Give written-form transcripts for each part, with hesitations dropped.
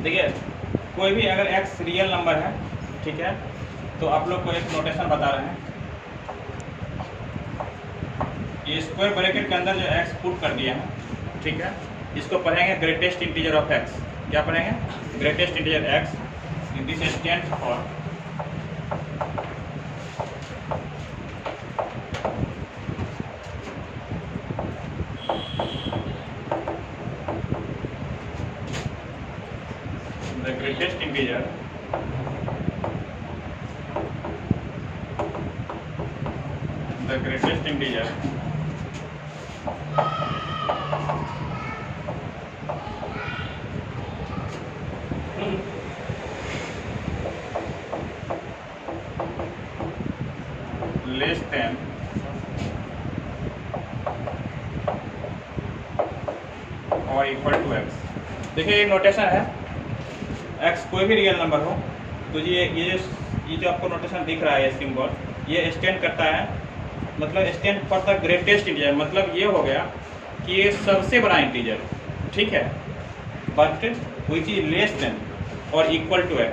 देखिए कोई भी अगर x रियल नंबर है, ठीक है, तो आप लोग को एक नोटेशन बता रहे हैं। ये स्क्वायर ब्रैकेट के अंदर जो x पुट कर दिया है, ठीक है, इसको पढ़ेंगे ग्रेटेस्ट इंटीजर ऑफ x। क्या पढ़ेंगे? Greatest integer x। This stand for the greatest integer less than or equal to x। देखिए ये नोटेशन है, x कोई भी रियल नंबर हो तो ये जो आपको नोटेशन दिख रहा है, ये सिंबल, ये स्टैंड करता है, मतलब stand for the greatest integer. मतलब ये हो गया कि ये सबसे बड़ा इंटीजर, ठीक है, but which is less than और इक्वल टू x।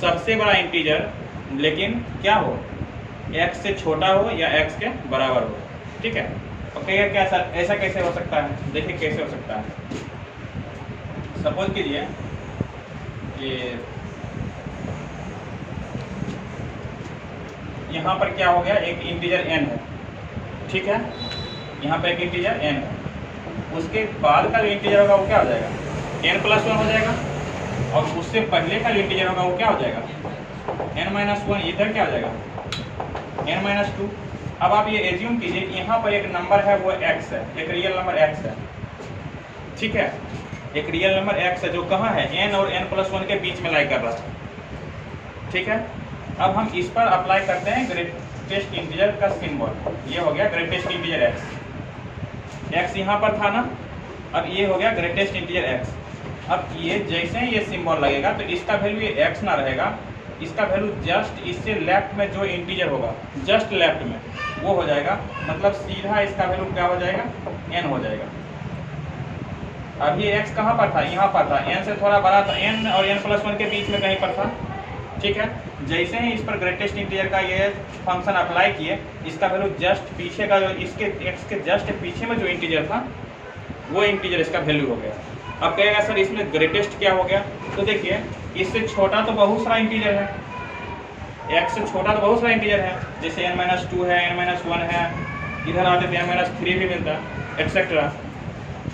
सबसे बड़ा इंटीजर लेकिन क्या हो, x से छोटा हो या x के बराबर हो, ठीक है। और कहेगा क्या सर ऐसा कैसे हो सकता है? देखिए कैसे हो सकता है। सपोज कीजिए ये यहाँ पर क्या हो गया, एक इंटीजर n है, ठीक है, यहाँ पर एक इंटीजर n है, उसके बाद का जो इंटीजर होगा वो क्या हो जाएगा, n+1 हो जाएगा, और उससे पहले का जो इंटीजर होगा वो क्या हो जाएगा, n-1। इधर क्या हो जाएगा, n-2। अब आप ये एज्यूम कीजिए कि यहाँ पर एक नंबर है वो x है, एक रियल नंबर x है, ठीक है, एक रियल नंबर x है जो कहाँ है, n और n+1 के बीच में लाई कर रहा है, ठीक है। अब हम इस पर अप्लाई करते हैं ग्रेटेस्ट इंटीजर का सिंबल। ये हो गया ग्रेटेस्ट इंटीजर x यहाँ पर था ना, अब ये हो गया ग्रेटेस्ट इंटीजर x। अब ये जैसे ही ये सिंबल लगेगा तो इसका वैल्यू ये x ना रहेगा, इसका वैल्यू जस्ट इससे लेफ्ट में जो इंटीजर होगा, जस्ट लेफ्ट में वो हो जाएगा, मतलब सीधा इसका वैल्यू क्या हो जाएगा, n हो जाएगा। अब ये x कहाँ पर था, यहाँ पर था, n से थोड़ा बड़ा था, n और n+1 के बीच में कहीं पर था, ठीक है। जैसे ही इस पर ग्रेटेस्ट इंटीजर का ये फंक्शन अप्लाई किए, इसका वैल्यू जस्ट पीछे का जो इसके x के जस्ट पीछे में जो इंटीजर था वो इंटीजर इसका वैल्यू हो गया। अब कहेगा सर इसमें ग्रेटेस्ट क्या हो गया, तो देखिए इससे छोटा तो बहुत सारा इंटीजर है, x से छोटा तो बहुत सारा इंटीजर है, जैसे n-2 है, n-1 है, इधर आते तो n-3 भी मिलता है एक्सेट्रा।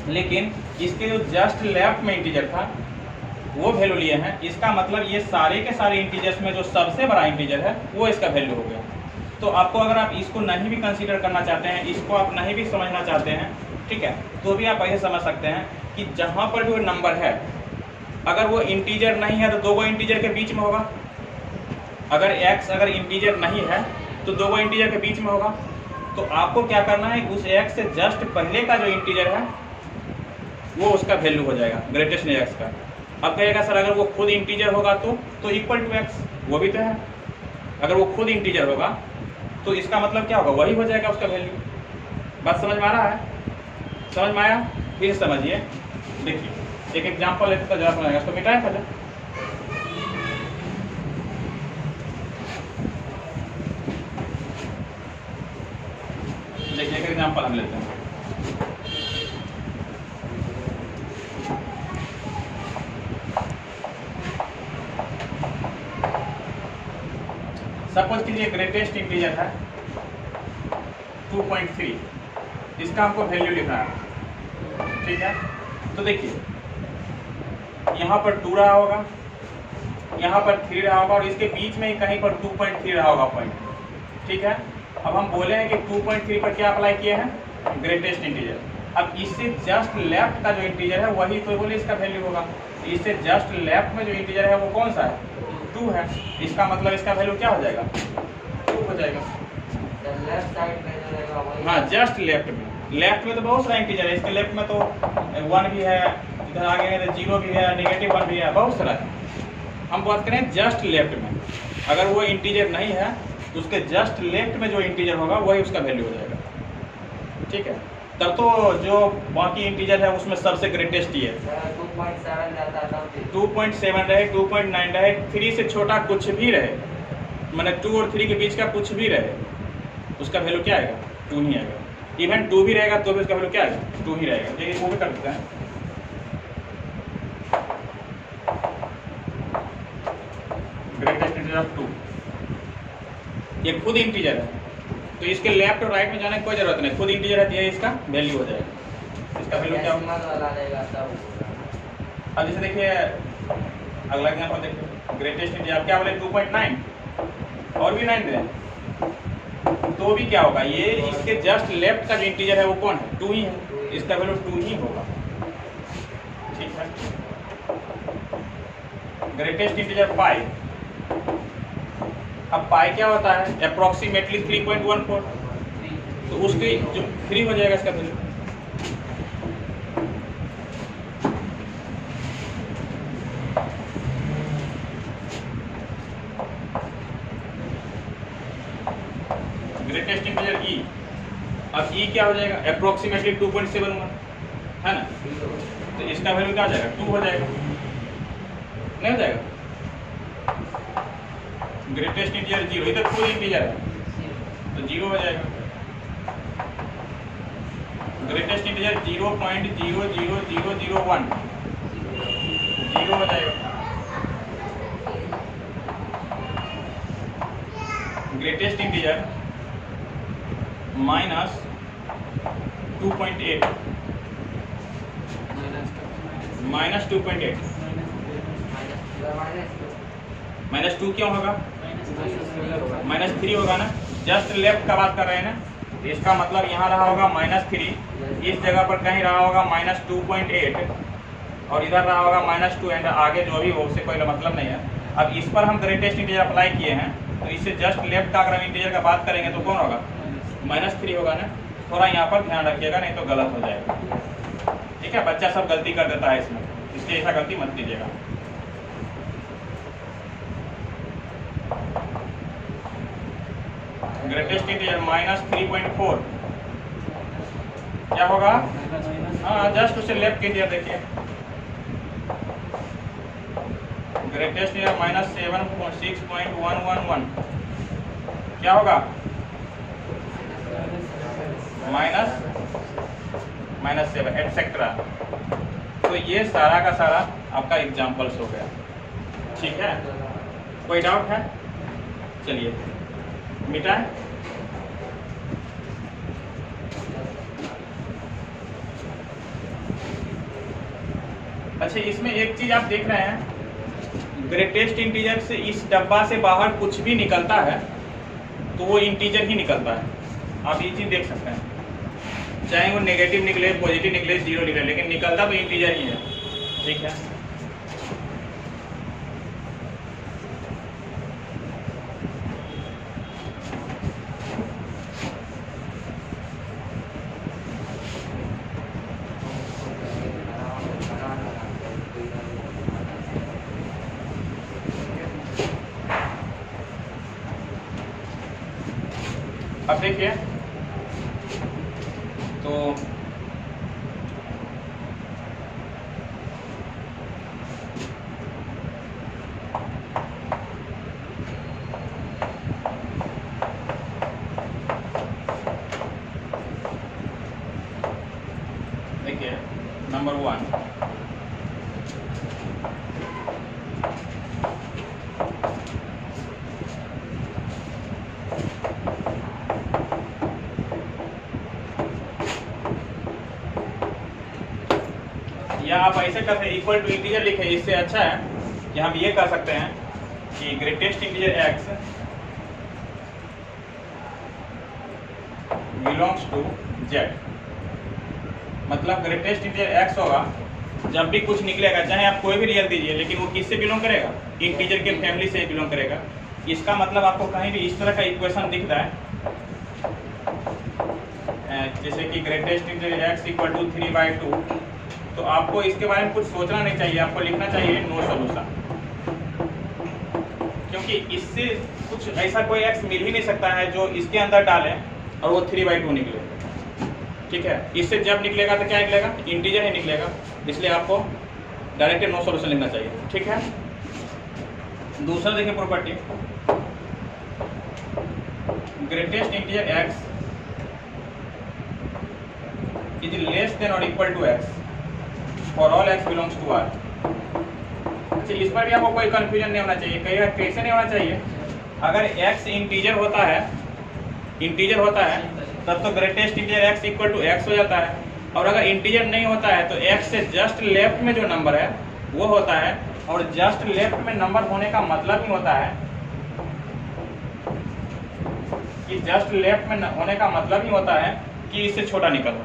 लेकिन इसके जो जस्ट लेफ्ट में इंटीजर था वो वैल्यू लिए हैं, इसका मतलब ये सारे के सारे इंटीजर्स में जो सबसे बड़ा इंटीजर है वो इसका वैल्यू हो गया। तो आपको अगर आप इसको नहीं भी कंसीडर करना चाहते हैं, इसको आप नहीं भी समझना चाहते हैं, ठीक है, तो भी आप ऐसे समझ सकते हैं कि जहाँ पर भी वो नंबर है अगर वो इंटीजर नहीं है तो दो इंटीजर के बीच में होगा। अगर x अगर इंटीजर नहीं है तो दो इंटीजर के बीच में होगा। तो आपको क्या करना है, उस x से जस्ट पहले का जो इंटीजर है वो उसका वैल्यू हो जाएगा ग्रेटेस्ट x का। अब कहेगा सर अगर वो खुद इंटीजर होगा तो इक्वल टू x, वो भी तो है, अगर वो खुद इंटीजर होगा तो इसका मतलब क्या होगा, वही हो जाएगा उसका वैल्यू। बात समझ में आ रहा है? समझ में आया? फिर समझिए, देखिए एक एग्जांपल लेते तो जरा समझेगा। इसको मिटाए पहले, देखिए एक एग्जांपल हम लेते हैं। सपोज कीजिए ग्रेटेस्ट इंटीजर है 2.3, इसका हमको वैल्यू लिखना है, ठीक है। तो देखिए यहाँ पर 2 रहा होगा, यहाँ पर 3 रहा होगा और इसके बीच में ही कहीं पर 2.3 रहा होगा पॉइंट, ठीक है। अब हम बोले हैं कि 2.3 पर क्या अप्लाई किए हैं, ग्रेटेस्ट इंटीजर। अब इससे जस्ट लेफ्ट का जो इंटीजर है वही तो बोले इसका वैल्यू होगा। इससे जस्ट लेफ्ट में जो इंटीजर है वो कौन सा है, 2 है, इसका मतलब इसका वैल्यू क्या हो जाएगा, 2 हो जाएगा। लेफ्ट साइड में जो रहेगा, हाँ जस्ट लेफ्ट में तो बहुत सारा इंटीजर है, इसके लेफ्ट में तो 1 भी है, इधर आगे है तो 0 भी है, -1 भी है, बहुत सारा है। हम बात करें जस्ट लेफ्ट में, अगर वो इंटीजर नहीं है तो उसके जस्ट लेफ्ट में जो इंटीजर होगा वही उसका वैल्यू हो जाएगा, ठीक है। तब तो जो बाकी इंटीजर है उसमें सबसे ग्रेटेस्ट ही है। 2.7 जाता है तब भी 2.7 रहे, 2.9 रहे, 3 से छोटा कुछ भी रहे, मतलब 2 और 3 के बीच का कुछ भी रहे, उसका वैल्यू क्या आएगा? 2 ही आएगा। इवन 2 भी रहेगा तो भी उसका वैल्यू क्या आएगा? 2 ही रहेगा। देखिए वो भी कर देते हैं। ग्रेटेस्ट इंटीजर ऑफ 2, ये खुद इंटीजर है तो इसके लेफ्ट और राइट में जाने की कोई जरूरत नहीं, खुद इंटीजर है तो ये इसका वैल्यू हो जाएगा। इसका वैल्यू क्या होगा? डेसिमल वाला रहेगा तब। अब जैसे देखिए अगला एग्जांपल देखिए, ग्रेटेस्ट इंटीजर आप क्या बोले? 2.9 और भी 9 दें तो भी क्या होगा? ये इसके जस्ट लेफ्ट का जो इंटीजर है वो कौन है? 2 ही है, इसका वैल्यू 2 ही होगा। ठीक है। ग्रेटेस्ट इंटीजर पाई, अब पाई क्या होता है? अप्रोक्सीमेटली 3.14, तो उसकी जो 3 हो जाएगा इसका वैल्यू। ग्रेटेस्ट इंटीजर ई, अब ई क्या हो जाएगा? अप्रोक्सीमेटली 2.71 है ना, तो इसका वैल्यू क्या हो जाएगा? 2 हो जाएगा, नहीं हो जाएगा? ग्रेटेस्ट इंटीजर 0, इधर खुद इंटीजर है तो 0 हो जाएगा। ग्रेटेस्ट इंटीजर 0.00001 0 हो जाएगा। ग्रेटेस्ट इंटीजर -2.8 -2.8 -2 क्यों होगा? -3 होगा ना, जस्ट लेफ्ट का बात कर रहे हैं ना, इसका मतलब यहाँ रहा होगा -3, इस जगह पर कहीं रहा होगा -2.8 और इधर रहा होगा -2 एंड आगे जो भी हो उससे कोई मतलब नहीं है। अब इस पर हम ग्रेटेस्ट इंटीजर अप्लाई किए हैं तो इससे जस्ट लेफ्ट का अगर हम इंटीजर का बात करेंगे तो कौन होगा? -3 होगा ना। थोड़ा यहाँ पर ध्यान रखिएगा नहीं तो गलत हो जाएगा। ठीक है, बच्चा सब गलती कर देता है इसमें, इसलिए ऐसा गलती मत कीजिएगा। ग्रेटेस्ट इंटीजर -3.4 क्या होगा? हाँ, जस्ट उसे लेफ्ट कीजिए, देखिए ग्रेटेस्ट इंटीजर -6.111 क्या होगा? -7 एटसेट्रा। तो ये सारा का सारा आपका एग्जाम्पल्स हो गया। ठीक है, कोई डाउट है? चलिए मिटाएं। अच्छा, इसमें एक चीज आप देख रहे हैं, ग्रेटेस्ट इंटीजर से इस डब्बा से बाहर कुछ भी निकलता है तो वो इंटीजर ही निकलता है। आप ये चीज देख सकते हैं, चाहे वो नेगेटिव निकले, पॉजिटिव निकले, 0 निकले, लेकिन निकलता तो इंटीजर ही है। ठीक है, अब देखिए तो देखिए नंबर 1, या आप ऐसे कर सकते इक्वल टू इंटीजर लिखे, इससे अच्छा है कि हम ये कर सकते हैं कि greatest integer x belongs to z, मतलब ग्रेटेस्ट इंटीजर x होगा, जब भी कुछ निकलेगा चाहे आप कोई भी रियल दीजिए लेकिन वो किससे बिलोंग करेगा? इंटीजर के फैमिली से बिलोंग करेगा। इसका मतलब आपको कहीं भी इस तरह का इक्वेशन दिख रहा है जैसे कि greatest integer x equal to 3/2, तो आपको इसके बारे में कुछ सोचना नहीं चाहिए, आपको लिखना चाहिए नो सॉल्यूशन, क्योंकि इससे कुछ ऐसा कोई x मिल ही नहीं सकता है जो इसके अंदर डालें और वो 3/2 निकले। ठीक है, इससे जब निकलेगा तो क्या निकलेगा? इंटीजर ही निकलेगा। इसलिए आपको डायरेक्ट नो सॉल्यूशन लिखना चाहिए, ठीक है। दूसरा देखिए property, greatest integer x is less than और equal to x for all x belongs to R। अच्छा, इस पर भी आपको कोई कंफ्यूजन नहीं होना चाहिए। कैसे नहीं होना चाहिए, अगर x इंटीजर होता है तब तो greatest integer x equal to x हो जाता है, और अगर इंटीजर नहीं होता है तो x से जस्ट लेफ्ट में जो नंबर है वो होता है, और जस्ट लेफ्ट में नंबर होने का मतलब ही होता है कि जस्ट लेफ्ट में होने का मतलब ही होता है कि इससे छोटा निकलना।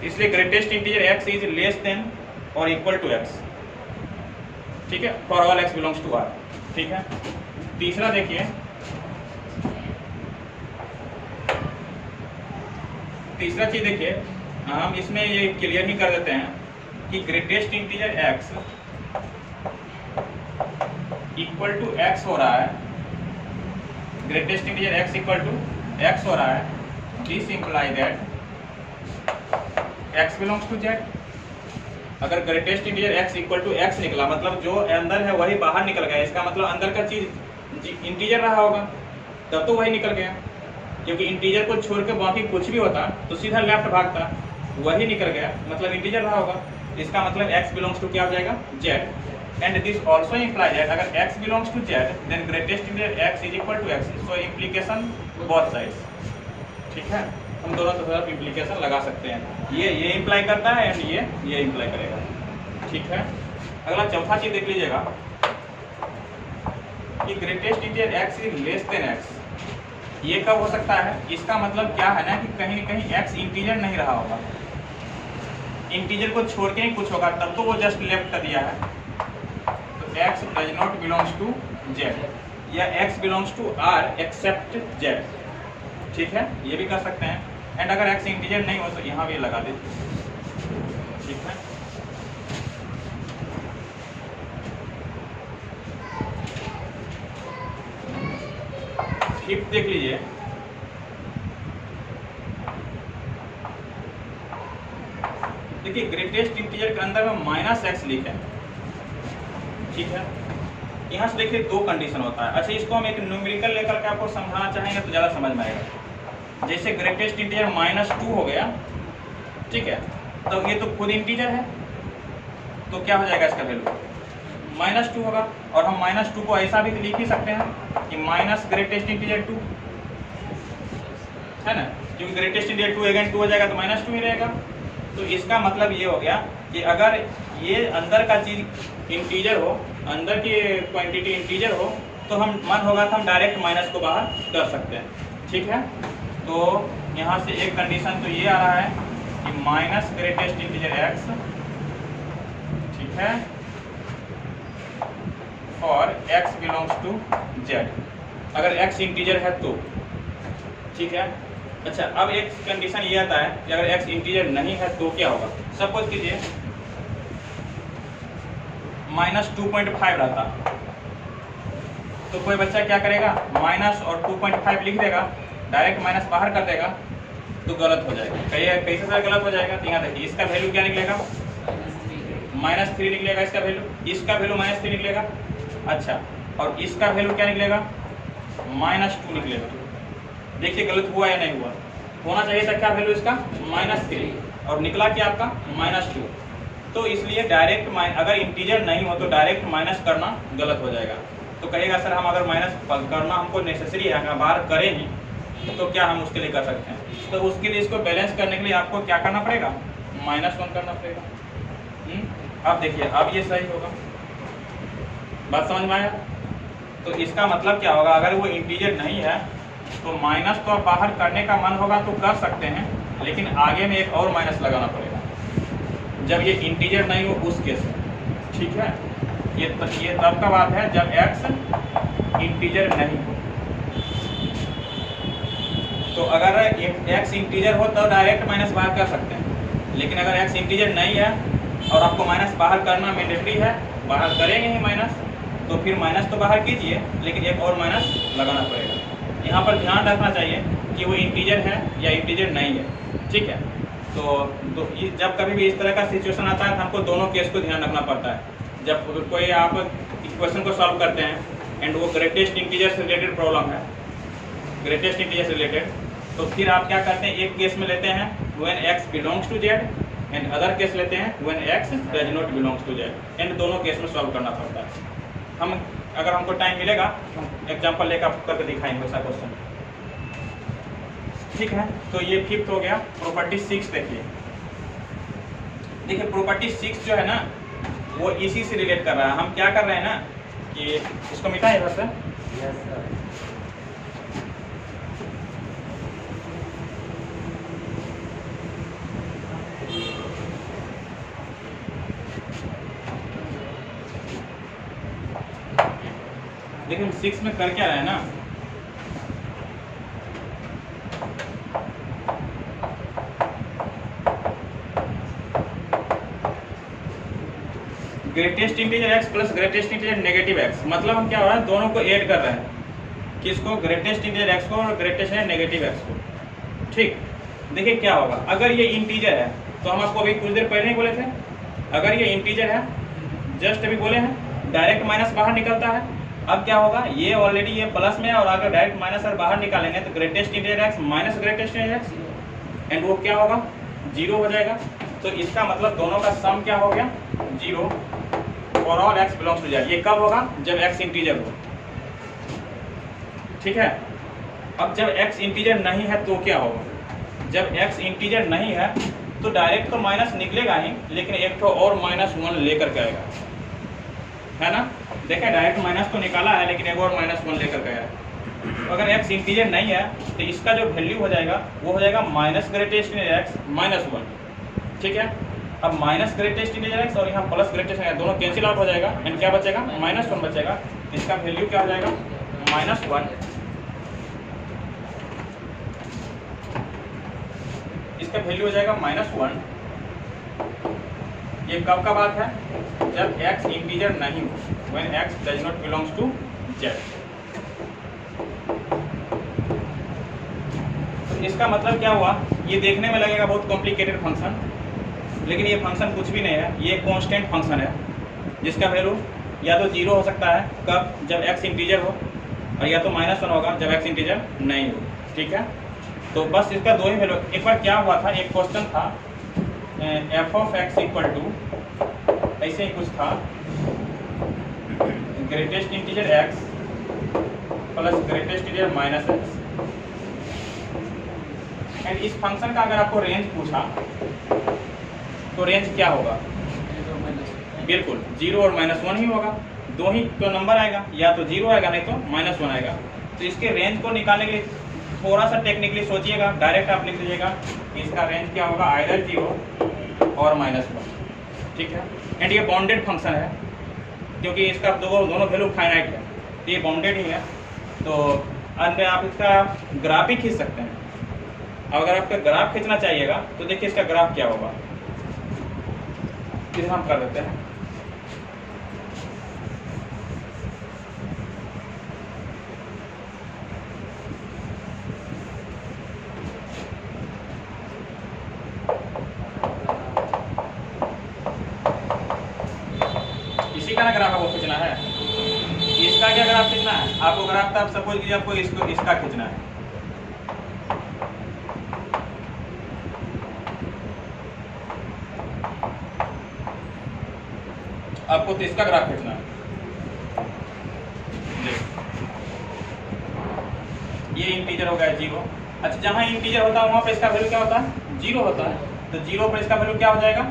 इसलिए greatest integer x is less than और इक्वल टू x, ठीक है, for all x belongs to R, ठीक है। तीसरा देखिए, तीसरा चीज देखिए, हम इसमें ये क्लियर ही कर देते हैं कि greatest integer x equal to x हो रहा है, greatest integer x equal to x हो रहा है। This imply that x belongs to z। अगर greatest integer x equal to x निकला, मतलब जो अंदर है वही बाहर निकल गया, इसका मतलब अंदर का चीज इंटीजर रहा होगा, तब तो वही निकल गया, क्योंकि इंटीजर को छोड़ के बाकी कुछ भी होता तो सीधा लेफ्ट भागता, वही निकल गया, मतलब इंटीजर रहा होगा। इसका मतलब x बिलोंग्स टू क्या हो जाएगा, z। And this also imply that अगर x belongs to z then greatest integer x is equal to x। So implication both sides, ठीक है, हम दोनों तरफ इम्प्लीकेशन लगा सकते हैं। ये इंप्लाई करता है एंड ये इंप्लाई करेगा, ठीक है। अगला चौथा चीज देख लीजिएगा कि greatest integer x is less then x। ये कब हो सकता है, इसका मतलब क्या है ना कि कहीं न कहीं x इंटीजर नहीं रहा होगा, इंटीजर को छोड़ के ही कुछ होगा, तब तो वो जस्ट लेफ्ट कर दिया है। तो x does not belongs to z या x belongs to R except z, ठीक है, ये भी कर सकते हैं। एंड अगर x इंटीजर नहीं हो तो यहाँ भी लगा देते, ठीक है। फिफ्थ देख लीजिए, देखिए ग्रेटेस्ट इंटीजर के अंदर में -x लिखे हैं, ठीक है। यहाँ से देखिए दो कंडीशन होता है। अच्छा, इसको हम एक न्यूमेरिकल लेकर के आपको समझाना चाहेंगे तो ज़्यादा समझ में आएगा। जैसे ग्रेटेस्ट इंटीजर -2 हो गया, ठीक है, तो ये तो खुद इंटीजर है, तो क्या हो जाएगा इसका वैल्यू -2 होगा। और हम -2 को ऐसा भी लिख ही सकते हैं कि माइनस ग्रेटेस्ट इंटीजर 2 है ना, क्योंकि ग्रेटेस्ट इंटीजर 2 अगेन 2 हो जाएगा तो -2 ही रहेगा। तो इसका मतलब ये हो गया कि अगर ये अंदर का चीज इंटीजर हो, अंदर की क्वांटिटी इंटीजर हो, तो हम मन होगा तो हम डायरेक्ट माइनस को बाहर कर सकते हैं, ठीक है। तो यहाँ से एक कंडीशन तो ये आ रहा है कि माइनस ग्रेटेस्ट इंटीजर x, ठीक है, और x बिलोंग्स टू z, अगर x इंटीजर है तो, ठीक है। अच्छा, अब एक कंडीशन ये आता है कि अगर x इंटीजर नहीं है तो क्या होगा। सपोज कीजिए -2.5 रहता, तो कोई बच्चा क्या करेगा, माइनस और 2.5 लिख देगा, डायरेक्ट माइनस बाहर कर देगा, तो गलत हो जाएगा। कैसे सर गलत हो जाएगा, तो यहाँ देखिए इसका वैल्यू क्या निकलेगा, -3 निकलेगा इसका वैल्यू, इसका वैल्यू -3 निकलेगा। अच्छा, और इसका वैल्यू क्या निकलेगा, -2 निकलेगा। देखिए गलत हुआ या नहीं हुआ, होना चाहिए था क्या वैल्यू इसका, -3, और निकला क्या आपका -2। तो इसलिए डायरेक्ट अगर इंटीजर नहीं हो तो डायरेक्ट माइनस करना गलत हो जाएगा। तो कहेगा सर हम अगर माइनस करना हमको नेसेसरी है, अगर बाहर करें ही तो क्या हम उसके लिए कर सकते हैं। तो उसके लिए इसको बैलेंस करने के लिए आपको क्या करना पड़ेगा, -1 करना पड़ेगा। अब देखिए अब ये सही होगा, बात समझ में आया। तो इसका मतलब क्या होगा, अगर वो इंटीजर नहीं है तो माइनस तो बाहर करने का मन होगा तो कर सकते हैं, लेकिन आगे में एक और माइनस लगाना पड़ेगा जब ये इंटीजर नहीं हो उस केस में, ठीक है। ये तब का बात है जब x इंटीजर नहीं हो। तो अगर x इंटीजर हो तो डायरेक्ट माइनस बाहर कर सकते हैं, लेकिन अगर x इंटीजर नहीं है और आपको माइनस बाहर करना मैंडेटरी है, बाहर करेंगे ही माइनस, तो फिर माइनस तो बाहर कीजिए, लेकिन एक और माइनस लगाना पड़ेगा। यहाँ पर ध्यान रखना चाहिए कि वो इंटीजर है या इंटीजर नहीं है, ठीक है। जब कभी भी इस तरह का सिचुएशन आता है तो हमको दोनों केस को ध्यान रखना पड़ता है। जब कोई आप इक्वेशन को सॉल्व करते हैं एंड वो ग्रेटेस्ट इंटीजर से रिलेटेड प्रॉब्लम है, ग्रेटेस्ट इंटीजर से रिलेटेड, तो फिर आप क्या करते हैं, एक केस में लेते हैं when x belongs to z and other case लेते हैं when x does not belongs to z, and दोनों केस में सॉल्व करना पड़ता है। हम अगर हमको टाइम मिलेगा हम एग्जांपल लेकर करके दिखाएंगे ऐसा क्वेश्चन। ठीक है, तो ये फिफ्थ हो गया। प्रॉपर्टी 6 देखिए प्रॉपर्टी 6 जो है ना वो इसी से रिलेट कर रहा है। हम क्या कर रहे हैं ना कि इसको मिटाएं इधर से। Yes sir. देखिए हम 6 में कर क्या रहे हैं ना, greatest integer x plus greatest integer negative x, मतलब हम क्या हो रहा है दोनों को ऐड कर रहे हैं, किसको, ग्रेटेस्ट इंटीजर x को और ग्रेटेस्ट नेगेटिव x को। ठीक, देखिए क्या होगा अगर ये इंटीजर है तो हम आपको अभी कुछ देर पहले ही बोले थे, अगर ये इंटीजर है जस्ट अभी बोले हैं डायरेक्ट माइनस बाहर निकलता है। अब क्या होगा, ये ऑलरेडी ये प्लस में है और अगर डायरेक्ट माइनस और बाहर निकालेंगे तो greatest integer x minus greatest integer x and वो क्या होगा, 0 हो जाएगा। तो इसका मतलब दोनों का सम क्या हो गया, 0 और all x belongs to z। ये कब होगा, जब x इंटीजर हो। ठीक है, अब जब x इंटीजर नहीं है तो क्या होगा, जब x इंटीजर नहीं है तो डायरेक्ट तो माइनस निकलेगा ही, लेकिन एक तो और -1 लेकर के आएगा, है ना। देखें डायरेक्ट माइनस तो निकाला है लेकिन एक और -1 लेकर के आया। तो अगर x इंटीजर नहीं है तो इसका जो वैल्यू हो जाएगा वो हो जाएगा माइनस ग्रेटेस्ट इंटीजर x -1। ठीक है, अब माइनस ग्रेटेस्ट इंटीजर x और यहाँ प्लस ग्रेटेस्ट दोनों कैंसिल आउट हो जाएगा एंड क्या बचेगा, -1 बचेगा। इसका वैल्यू क्या हो जाएगा, -1। इसका वैल्यू हो जाएगा -1। ये कब का बात है, जब x इंटीजर नहीं हो, when x does not belongs to z। तो इसका मतलब क्या हुआ, ये देखने में लगेगा बहुत कॉम्प्लिकेटेड फंक्शन, लेकिन ये फंक्शन कुछ भी नहीं है, ये कांस्टेंट फंक्शन है जिसका वैल्यू या तो 0 हो सकता है कब, जब x इंटीजर हो, और या तो -1 होगा जब x इंटीजर नहीं हो। ठीक है, तो बस इसका दो ही वैल्यू। एक बार क्या हुआ था, एक क्वेश्चन था f of x equal to ऐसे ही कुछ था, greatest integer x plus greatest integer -x, and इस फंक्शन का अगर आपको रेंज पूछा तो रेंज क्या होगा, बिल्कुल 0 और -1 ही होगा, दो ही तो नंबर आएगा, या तो 0 आएगा नहीं तो -1 आएगा। तो इसके रेंज को निकालने के लिए थोड़ा सा टेक्निकली सोचिएगा, डायरेक्ट आप लिख दीजिएगा कि इसका रेंज क्या होगा, आइदर 0 और -1। ठीक है, एंड ये बाउंडेड फंक्शन है क्योंकि इसका दोनों वैल्यू फाइनाइट है, तो ये बाउंडेड ही है। तो अंत में आप इसका ग्राफ ही खींच सकते हैं। अब अगर आपका ग्राफ खींचना चाहिएगा तो देखिए इसका ग्राफ क्या होगा, इसे हम कर देते हैं। इसी का ना ग्राफ आपको खींचना है, इसका क्या ग्राफ खींचना है आपको, ग्राफ था सपोज कीजिए आपको इसका खींचना है। आपको तो इसका ग्राफ खींचना है। ये इंटीजर हो गया 0। अच्छा, जहाँ इंटीजर होता है वहाँ पे इसका वैल्यू क्या होता है, 0 होता है। तो 0 पर इसका वैल्यू क्या हो जाएगा,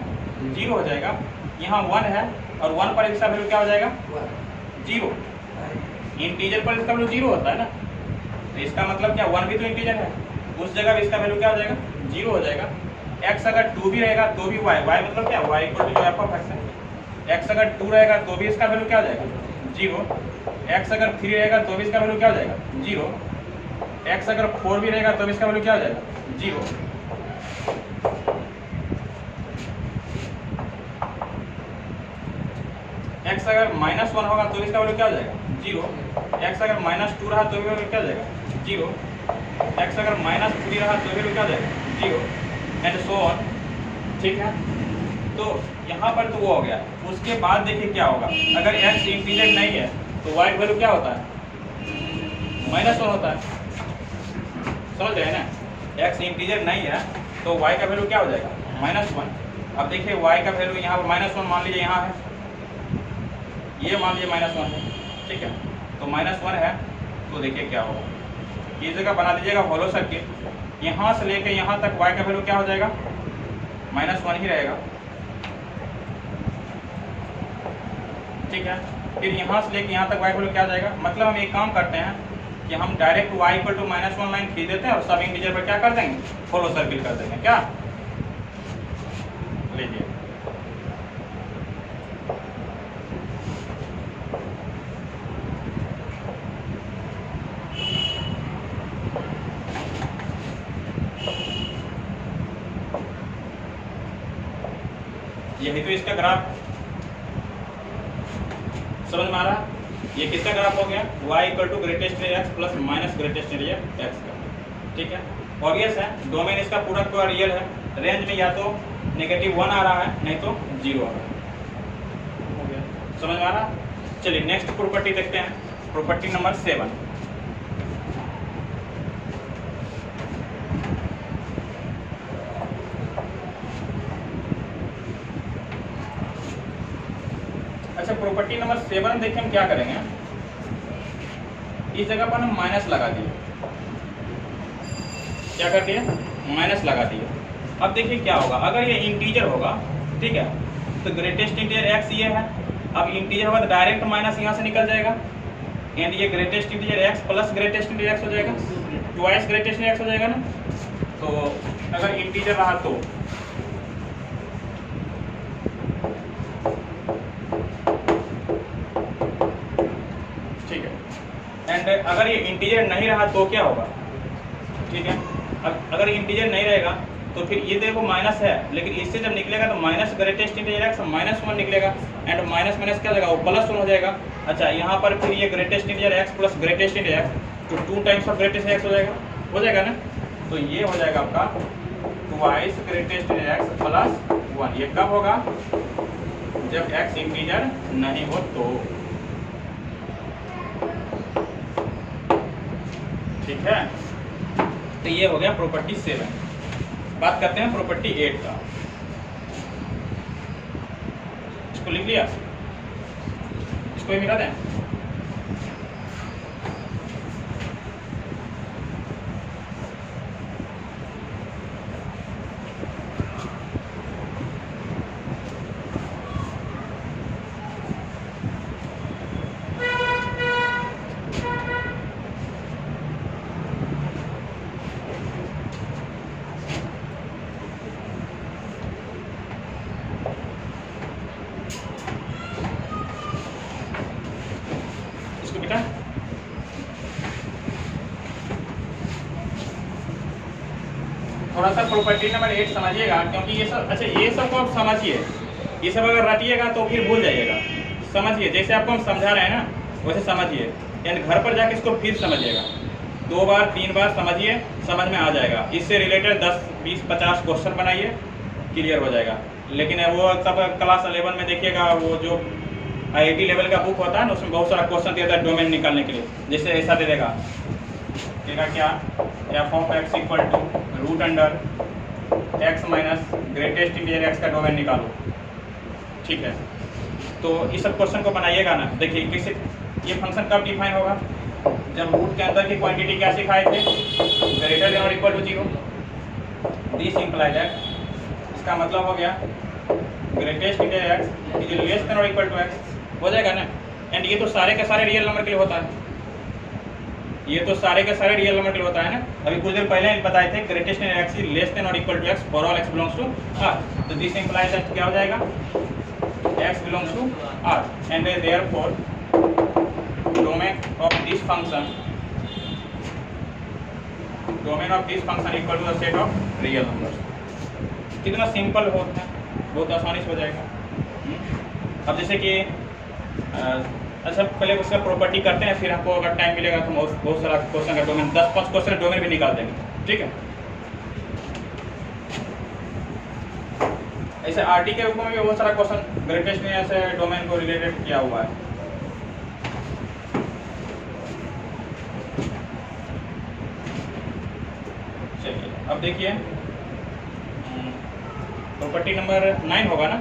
0 हो जाएगा। यहाँ 1 है और 1 पर इसका वैल्यू क्या हो जाएगा, 0। इंटीजर पर इसका वैल्यू 0 होता है ना, तो इसका मतलब क्या, 1 भी तो इंटीजर है, उस जगह भी इसका वैल्यू क्या हो जाएगा, 0 हो जाएगा। x अगर 2 भी रहेगा तो भी y मतलब क्या, y इक्वल टू जो f ऑफ x है। x अगर 2 रहेगा तो भी इसका वैल्यू क्या हो जाएगा, 0। x अगर 3 रहेगा तो भी इसका वैल्यू क्या हो जाएगा, 0। x अगर 4 भी रहेगा तो भी इसका वैल्यू क्या हो जाएगा, 0। x अगर -1 होगा तो इसका वैल्यू क्या हो जाएगा, 0। x अगर -2 रहा तो भी वैल्यू क्या हो जाएगा, 0। x अगर -3 रहा तो वैल्यू क्या हो जाएगा, 0 एंड सो ऑन। ठीक है, तो यहाँ पर तो वो हो गया। उसके बाद देखिए क्या होगा, अगर x इंटीजर नहीं है तो y वैल्यू क्या होता है, -1 होता है। समझ रहे हैं ना, x इंटीजर नहीं है तो y का वैल्यू क्या हो जाएगा, -1। अब देखिए y का वैल्यू यहाँ पर -1 मान लीजिए, यहाँ है, ये मान लीजिए -1 है, ठीक है, तो -1 है, तो देखिए क्या होगा, ये जगह बना दीजिएगा होलो सर्किट, यहाँ से लेकर यहाँ तक y का वैल्यू क्या हो जाएगा, -1 ही रहेगा, ठीक है। फिर यहाँ से लेकर यहाँ तक y का वैल्यू क्या हो जाएगा, मतलब हम एक काम करते हैं कि हम डायरेक्ट y = -1 लाइन खींच देते हैं और सब इंटीजर पर क्या कर देंगे, होलो सर्किट कर देंगे। क्या लीजिए, यही तो इसका ग्राफ समझ में आ रहा, ये किसका ग्राफ हो गया, y = greatest x plus minus greatest area x का, ठीक है। ऑब्वियस है, डोमेन इसका पूरा पूरा रियल है, रेंज में या तो -1 आ रहा है नहीं तो 0 आ रहा है, हो गया, समझ में आ रहा। चलिए नेक्स्ट प्रॉपर्टी देखते हैं, प्रॉपर्टी नंबर 7। अच्छा, प्रॉपर्टी नंबर 7 देखिए हम क्या करेंगे, इस जगह पर हम माइनस लगा दिए, क्या कर दिए, माइनस लगा दिए। अब देखिए क्या होगा, अगर ये इंटीजर होगा, ठीक है, तो ग्रेटेस्ट इंटीजर x ये है, अब इंटीजर होगा तो डायरेक्ट माइनस यहाँ से निकल जाएगा, एंड ये greatest integer x plus greatest integer x हो जाएगा, ट्वाइस ग्रेटेस्ट x हो जाएगा ना। तो अगर इंटीजर रहा तो ठीक है, एंड अगर ये इंटीजर नहीं रहा तो क्या होगा, ठीक है। अगर इंटीजर नहीं रहेगा तो फिर ये देखो माइनस है, लेकिन इससे जब निकलेगा तो माइनस ग्रेटेस्ट इंटीजर x -1 निकलेगा, एंड माइनस माइनस क्या हो जाएगा, वो +1 हो जाएगा। अच्छा, यहाँ पर फिर ये greatest integer x plus greatest integer x, तो 2 टाइम्स ऑफ ग्रेटेस्ट x हो जाएगा ना। तो ये हो जाएगा आपका twice greatest integer x plus 1। ये कब होगा, जब x इंटीजर नहीं हो तो, ठीक है। तो ये हो गया प्रॉपर्टी 7। बात करते हैं प्रॉपर्टी 8 का, इसको लिख लिया, इसको ही मिटा दें। थोड़ा सा प्रॉपर्टी नंबर 8 समझिएगा, क्योंकि ये सब, अच्छा ये सब को आप समझिए, ये सब अगर रटिएगा तो फिर भूल जाइएगा। समझिए, जैसे आपको हम समझा रहे हैं ना वैसे समझिए, यानी घर पर जाके इसको फिर समझिएगा, 2 बार 3 बार समझिए, समझ में आ जाएगा। इससे रिलेटेड 10 20 50 क्वेश्चन बनाइए, क्लियर हो जाएगा। लेकिन वो तब क्लास 11 में देखिएगा, वो जो IIT लेवल का बुक होता है ना, उसमें बहुत सारा क्वेश्चन देता है डोमेन निकालने के लिए। जैसे ऐसा दे देगा क्या, f(x) √ x minus greatest integer x का डोमेन निकालो, ठीक है। तो इस सब क्वेश्चन को बनाइएगा ना। देखिए किसी, ये फंक्शन कब डिफाइन होगा, जब रूट के अंदर की क्वांटिटी क्या सिखाए थे, ग्रेटर देन और equal to 0। This imply that, इसका मतलब हो गया greatest integer x is less than और इक्वल टू x, हो जाएगा ना। एंड ये तो सारे के सारे रियल नंबर के लिए होता है, ये तो सारे के सारे रियल नंबर के लिए होता है ना। अभी कुछ देर पहले बताए थे greatest integer x is less than और equal to x for all x belongs to R। तो दिस इंप्लाई दैट क्या हो जाएगा, x belongs to R and therefore domain of this function equal to the set of real numbers। कितना simple होता है, बहुत आसानी से हो जाएगा। अब जैसे कि अच्छा पहले उसका प्रॉपर्टी करते हैं, फिर आपको अगर टाइम मिलेगा तो बहुत सारा क्वेश्चन का डोमेन 10-5 क्वेश्चन डोमेन भी निकाल देंगे, ठीक है। ऐसे आरटी के रूप में भी बहुत सारा क्वेश्चन ग्रेटेस्ट ने ऐसे डोमेन को रिलेटेड किया हुआ है। चलिए अब देखिए प्रॉपर्टी नंबर 9 होगा ना।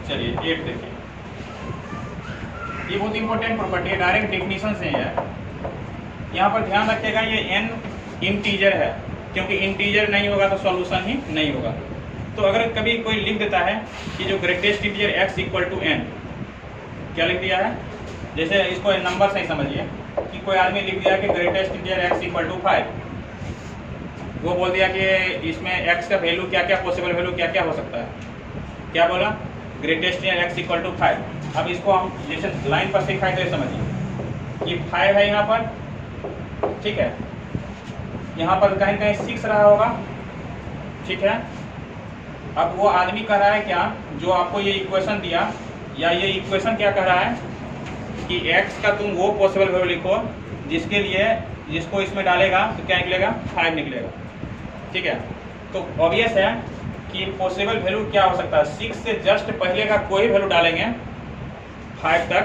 चलिए 8 देखिए, ये बहुत इंपॉर्टेंट प्रॉपर्टी है, डायरेक्ट डेफिनेशन से है। यहाँ पर ध्यान रखिएगा ये n इंटीजर है, क्योंकि इंटीजर नहीं होगा तो सॉल्यूशन ही नहीं होगा। तो अगर कभी कोई लिख देता है कि जो greatest integer x equal to n, क्या लिख दिया है, जैसे इसको नंबर से ही समझिए कि कोई आदमी लिख दिया कि greatest integer x equal to 5, वो बोल दिया कि इसमें x का वैल्यू क्या क्या, पॉसिबल वैल्यू क्या क्या हो सकता है, क्या बोला, greatest integer x equal to 5। अब इसको हम जैसे लाइन पर सिखाए तो समझिए कि 5 है यहाँ पर, ठीक है, यहाँ पर कहीं कहीं 6 रहा होगा, ठीक है। अब वो आदमी कह रहा है क्या, जो आपको ये इक्वेशन दिया, या ये इक्वेशन क्या कह रहा है कि x का तुम वो पॉसिबल वैल्यू लिखो जिसके लिए, जिसको इसमें डालेगा तो क्या निकलेगा, 5 निकलेगा, ठीक है। तो ऑब्वियस है कि पॉसिबल वैल्यू क्या हो सकता है, 6 से जस्ट पहले का कोई वैल्यू डालेंगे 5 तक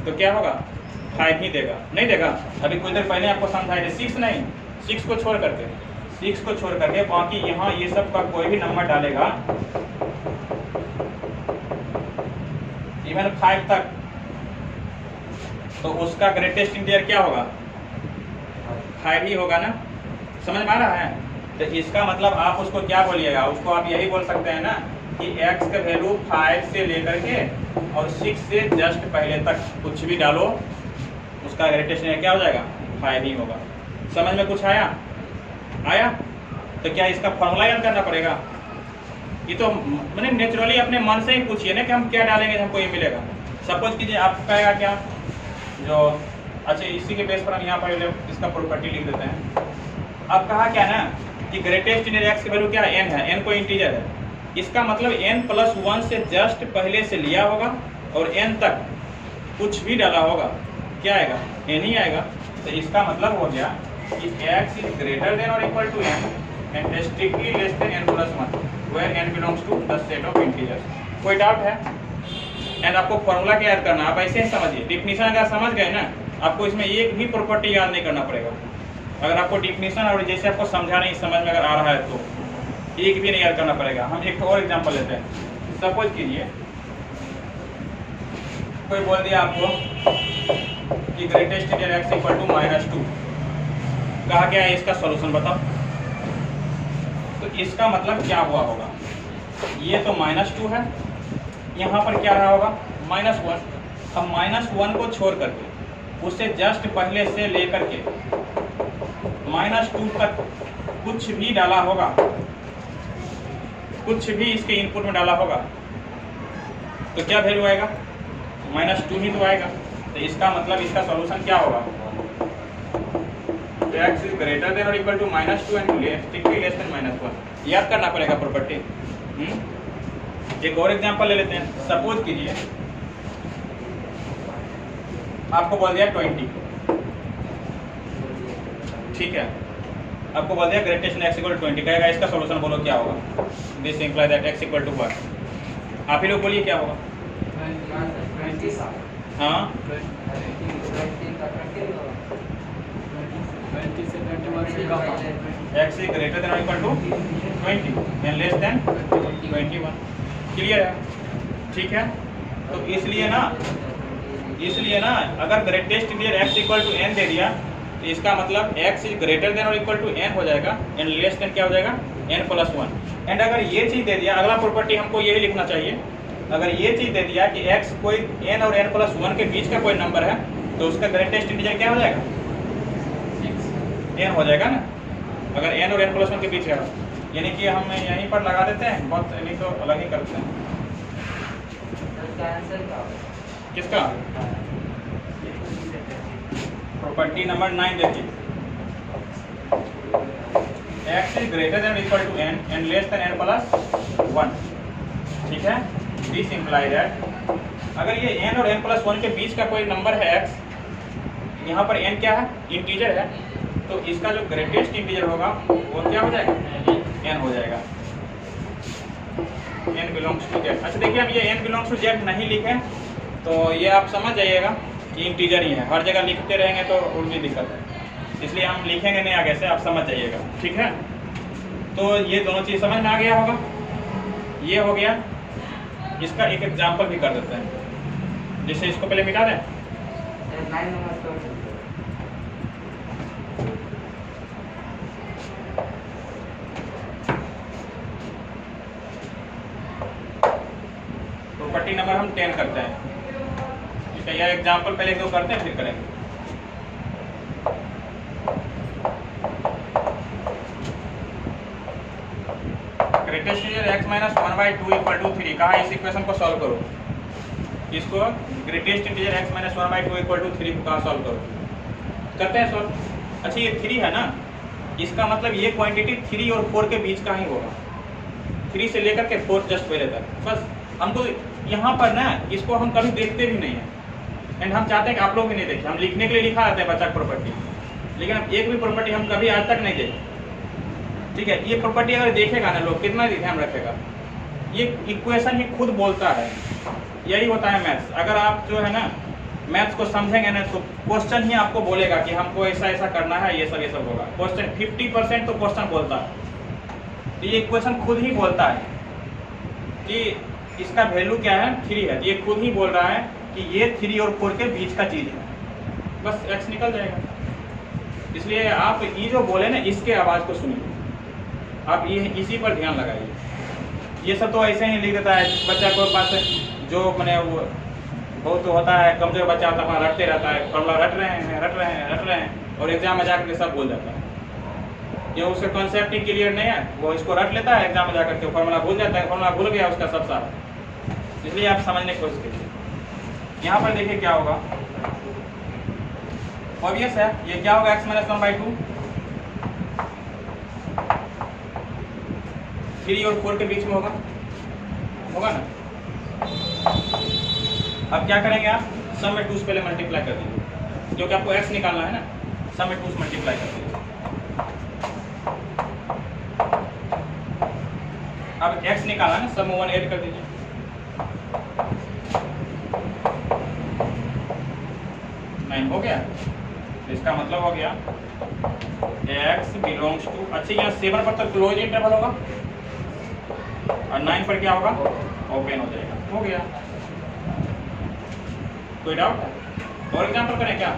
तो क्या होगा, 5 ही देगा, नहीं देगा। अभी कुछ देर पहले आपको समझाया था 6 नहीं, 6 को छोड़ करके बाकी यहाँ ये सब का कोई भी नंबर डालेगा इवन 5 तक, तो उसका ग्रेटेस्ट इंटीजर क्या होगा, 5 ही होगा ना। समझ में आ रहा है? तो इसका मतलब आप उसको क्या बोलिएगा, उसको आप यही बोल सकते हैं ना कि x का वैल्यू 5 से लेकर के और 6 से जस्ट पहले तक कुछ भी डालो, उसका ग्रेटेस्ट इंटीजर क्या हो जाएगा, 5 ही होगा। समझ में कुछ आया? तो क्या इसका फॉर्मूला याद करना पड़ेगा? ये तो मैंने नेचुरली अपने मन से ही पूछिए ना कि हम क्या डालेंगे हमको ये मिलेगा। सपोज कीजिए आप कहेगा क्या, जो अच्छा इसी के बेस पर हम यहाँ पर इसका प्रॉपर्टी लिख देते हैं। अब कहा क्या ना कि ग्रेटेस्ट इंटीजर x की वैल्यू क्या है, n है, n कोई इंटीजर है, इसका मतलब n+1 से जस्ट पहले से लिया होगा और n तक कुछ भी डाला होगा, क्या आएगा, n ही आएगा। तो इसका मतलब हो गया कि x इज ग्रेटर देन और equal to n and strictly less than n+1 where n belongs to the set of integers. कोई डाउट है? एंड आपको फॉर्मूला क्या याद करना, आप ऐसे ही समझिए, डिफिनीशन अगर समझ गए ना, आपको इसमें एक भी प्रॉपर्टी याद नहीं करना पड़ेगा। अगर आपको डिफिनीशन और जैसे आपको समझा नहीं, समझ में अगर आ रहा है तो एक भी नहीं याद करना पड़ेगा। हम एक और एग्जांपल लेते हैं। सपोज कीजिए कोई बोल दिया आपको कि greatest integer x equal to -2, कहा गया है इसका सॉल्यूशन बताओ। तो इसका मतलब क्या हुआ होगा, ये तो -2 है, यहाँ पर क्या रहा होगा, -1। अब -1 को छोड़ करके उससे जस्ट पहले से लेकर के -2 तक कुछ भी डाला होगा, कुछ भी इसके इनपुट में डाला होगा तो क्या वैल्यू आएगा, -2 ही तो आएगा। तो इसका मतलब इसका सॉल्यूशन क्या होगा, x इज ग्रेटर देन और equal to -2 and strictly less than -1। याद करना पड़ेगा प्रॉपर्टी। एक और एग्जांपल ले लेते हैं। सपोज कीजिए आपको बोल दिया 20, ठीक है, आपको बोल दिया ग्रेटेस्ट x इक्वल टू 20, कहेगा इसका सॉल्यूशन बोलो क्या होगा। This imply that x equal to what, आप ही लोग बोलिए क्या होगा। हाँ, 20 से 21 से कम, x इज ग्रेटर देन और equal to 20 and less than 21। Clear है? ठीक है। तो इसलिए ना अगर greatest integer x equal to n दे दिया तो इसका मतलब x इज ग्रेटर देन और इक्वल टू n हो जाएगा एंड लेस देन क्या हो जाएगा, n+1। एंड अगर ये चीज़ दे दिया, अगला प्रॉपर्टी हमको यही लिखना चाहिए, अगर ये चीज़ दे दिया कि x कोई n और n+1 के बीच का कोई नंबर है तो उसका ग्रेटेस्ट इंटीजर क्या हो जाएगा, n हो जाएगा ना। अगर n और n+1 के बीच है, यानी कि हम यहीं पर लगा देते हैं, बहुत नहीं तो अलग ही करते हैं। किसका प्रॉपर्टी नंबर 9 देखिए, x is greater than equal to n and less than n+1, ठीक है। दिस इंप्लाई दैट अगर ये n और n+1 के बीच का कोई नंबर है x, यहाँ पर n क्या है, इंटीजर है, तो इसका जो ग्रेटेस्ट इंटीजर होगा वो क्या हो जाएगा, n हो जाएगा, n बिलोंग्स टू z। अच्छा देखिए, हम ये n बिलोंग्स टू z नहीं लिखे तो ये आप समझ जाइएगा कि इंटीजर ही है। हर जगह लिखते रहेंगे तो उल्टी दिक्कत है, इसलिए हम लिखेंगे नहीं आगे से, आप समझ जाइएगा, ठीक है। तो ये दोनों चीज़ समझ में आ गया होगा। ये हो गया, इसका एक एग्जाम्पल भी कर देते हैं, जैसे इसको पहले मिटा दें। 9 नंबर तो प्रॉपर्टी नंबर हम 10 करते हैं, ठीक है। यह एग्जाम्पल पहले दो करते हैं फिर करेंगे। Greatest integer x minus 1/2 equal to 3 कहा, इस इक्वेशन को सॉल्व करो। इसको greatest integer x minus 1/2 equal to 3 को कहा सॉल्व करो। करते हैं सॉल्व। अच्छा ये 3 है ना, इसका मतलब ये क्वांटिटी 3 और 4 के बीच का ही होगा, 3 से लेकर के 4 जस्ट पहले तक। बस हमको यहाँ पर ना इसको हम कभी देखते भी नहीं है, एंड हम चाहते हैं कि आप लोग भी नहीं देखें। हम लिखने के लिए लिखा आता है बच्चा प्रॉपर्टी, लेकिन अब एक भी प्रॉपर्टी हम कभी आज तक नहीं देखे, ठीक है। ये प्रॉपर्टी अगर देखेगा ना लोग, कितना ध्यान रखेगा, ये इक्वेशन ही खुद बोलता है। यही होता है मैथ्स। अगर आप जो है ना मैथ्स को समझेंगे ना तो क्वेश्चन ही आपको बोलेगा कि हमको ऐसा ऐसा करना है, ये सब होगा। क्वेश्चन 50% तो क्वेश्चन बोलता है, तो ये इक्वेशन खुद ही बोलता है कि इसका वैल्यू क्या है, 3 है। ये खुद ही बोल रहा है कि ये 3 और 4 के बीच का चीज़ है, बस x निकल जाएगा। इसलिए आप ये जो बोले ना, इसके आवाज़ को सुनिए, आप ये इसी पर ध्यान लगाइए। ये सब तो ऐसे ही लिख देता है बच्चा को पास, जो मैंने वो बहुत होता है कमजोर बच्चा होता है, रटते रहता है, फॉर्मूला रट रहे हैं और एग्जाम में जाकर के सब भूल जाता है। ये उसका कॉन्सेप्ट ही क्लियर नहीं है, वो इसको रट लेता है, एग्जाम में जाकर के फॉर्मूला भूल जाता है, फॉर्मूला भूल गया उसका सब सारा। इसलिए आप समझने की कोशिश कीजिए। यहाँ पर देखिए क्या होगा, ऑब्वियस है, ये क्या होगा, x माइनस 1/2, 3 और 4 के बीच में होगा ना। अब क्या करेंगे आप, सम में 2 से पहले मल्टीप्लाई कर दीजिए, क्योंकि आपको x निकालना है ना, सम में 2 से मल्टीप्लाई कर दीजिए। अब x निकाला ना, सम में 1 ऐड कर दीजिए। नहीं हो गया, इसका मतलब हो गया x बिलोंग्स टू, अच्छा यहाँ 7 पर तो क्लोज इंटरवल होगा और 9 पर क्या होगा, ओपन हो जाएगा। हो गया, कोई डाउट है? और एग्जांपल करें क्या?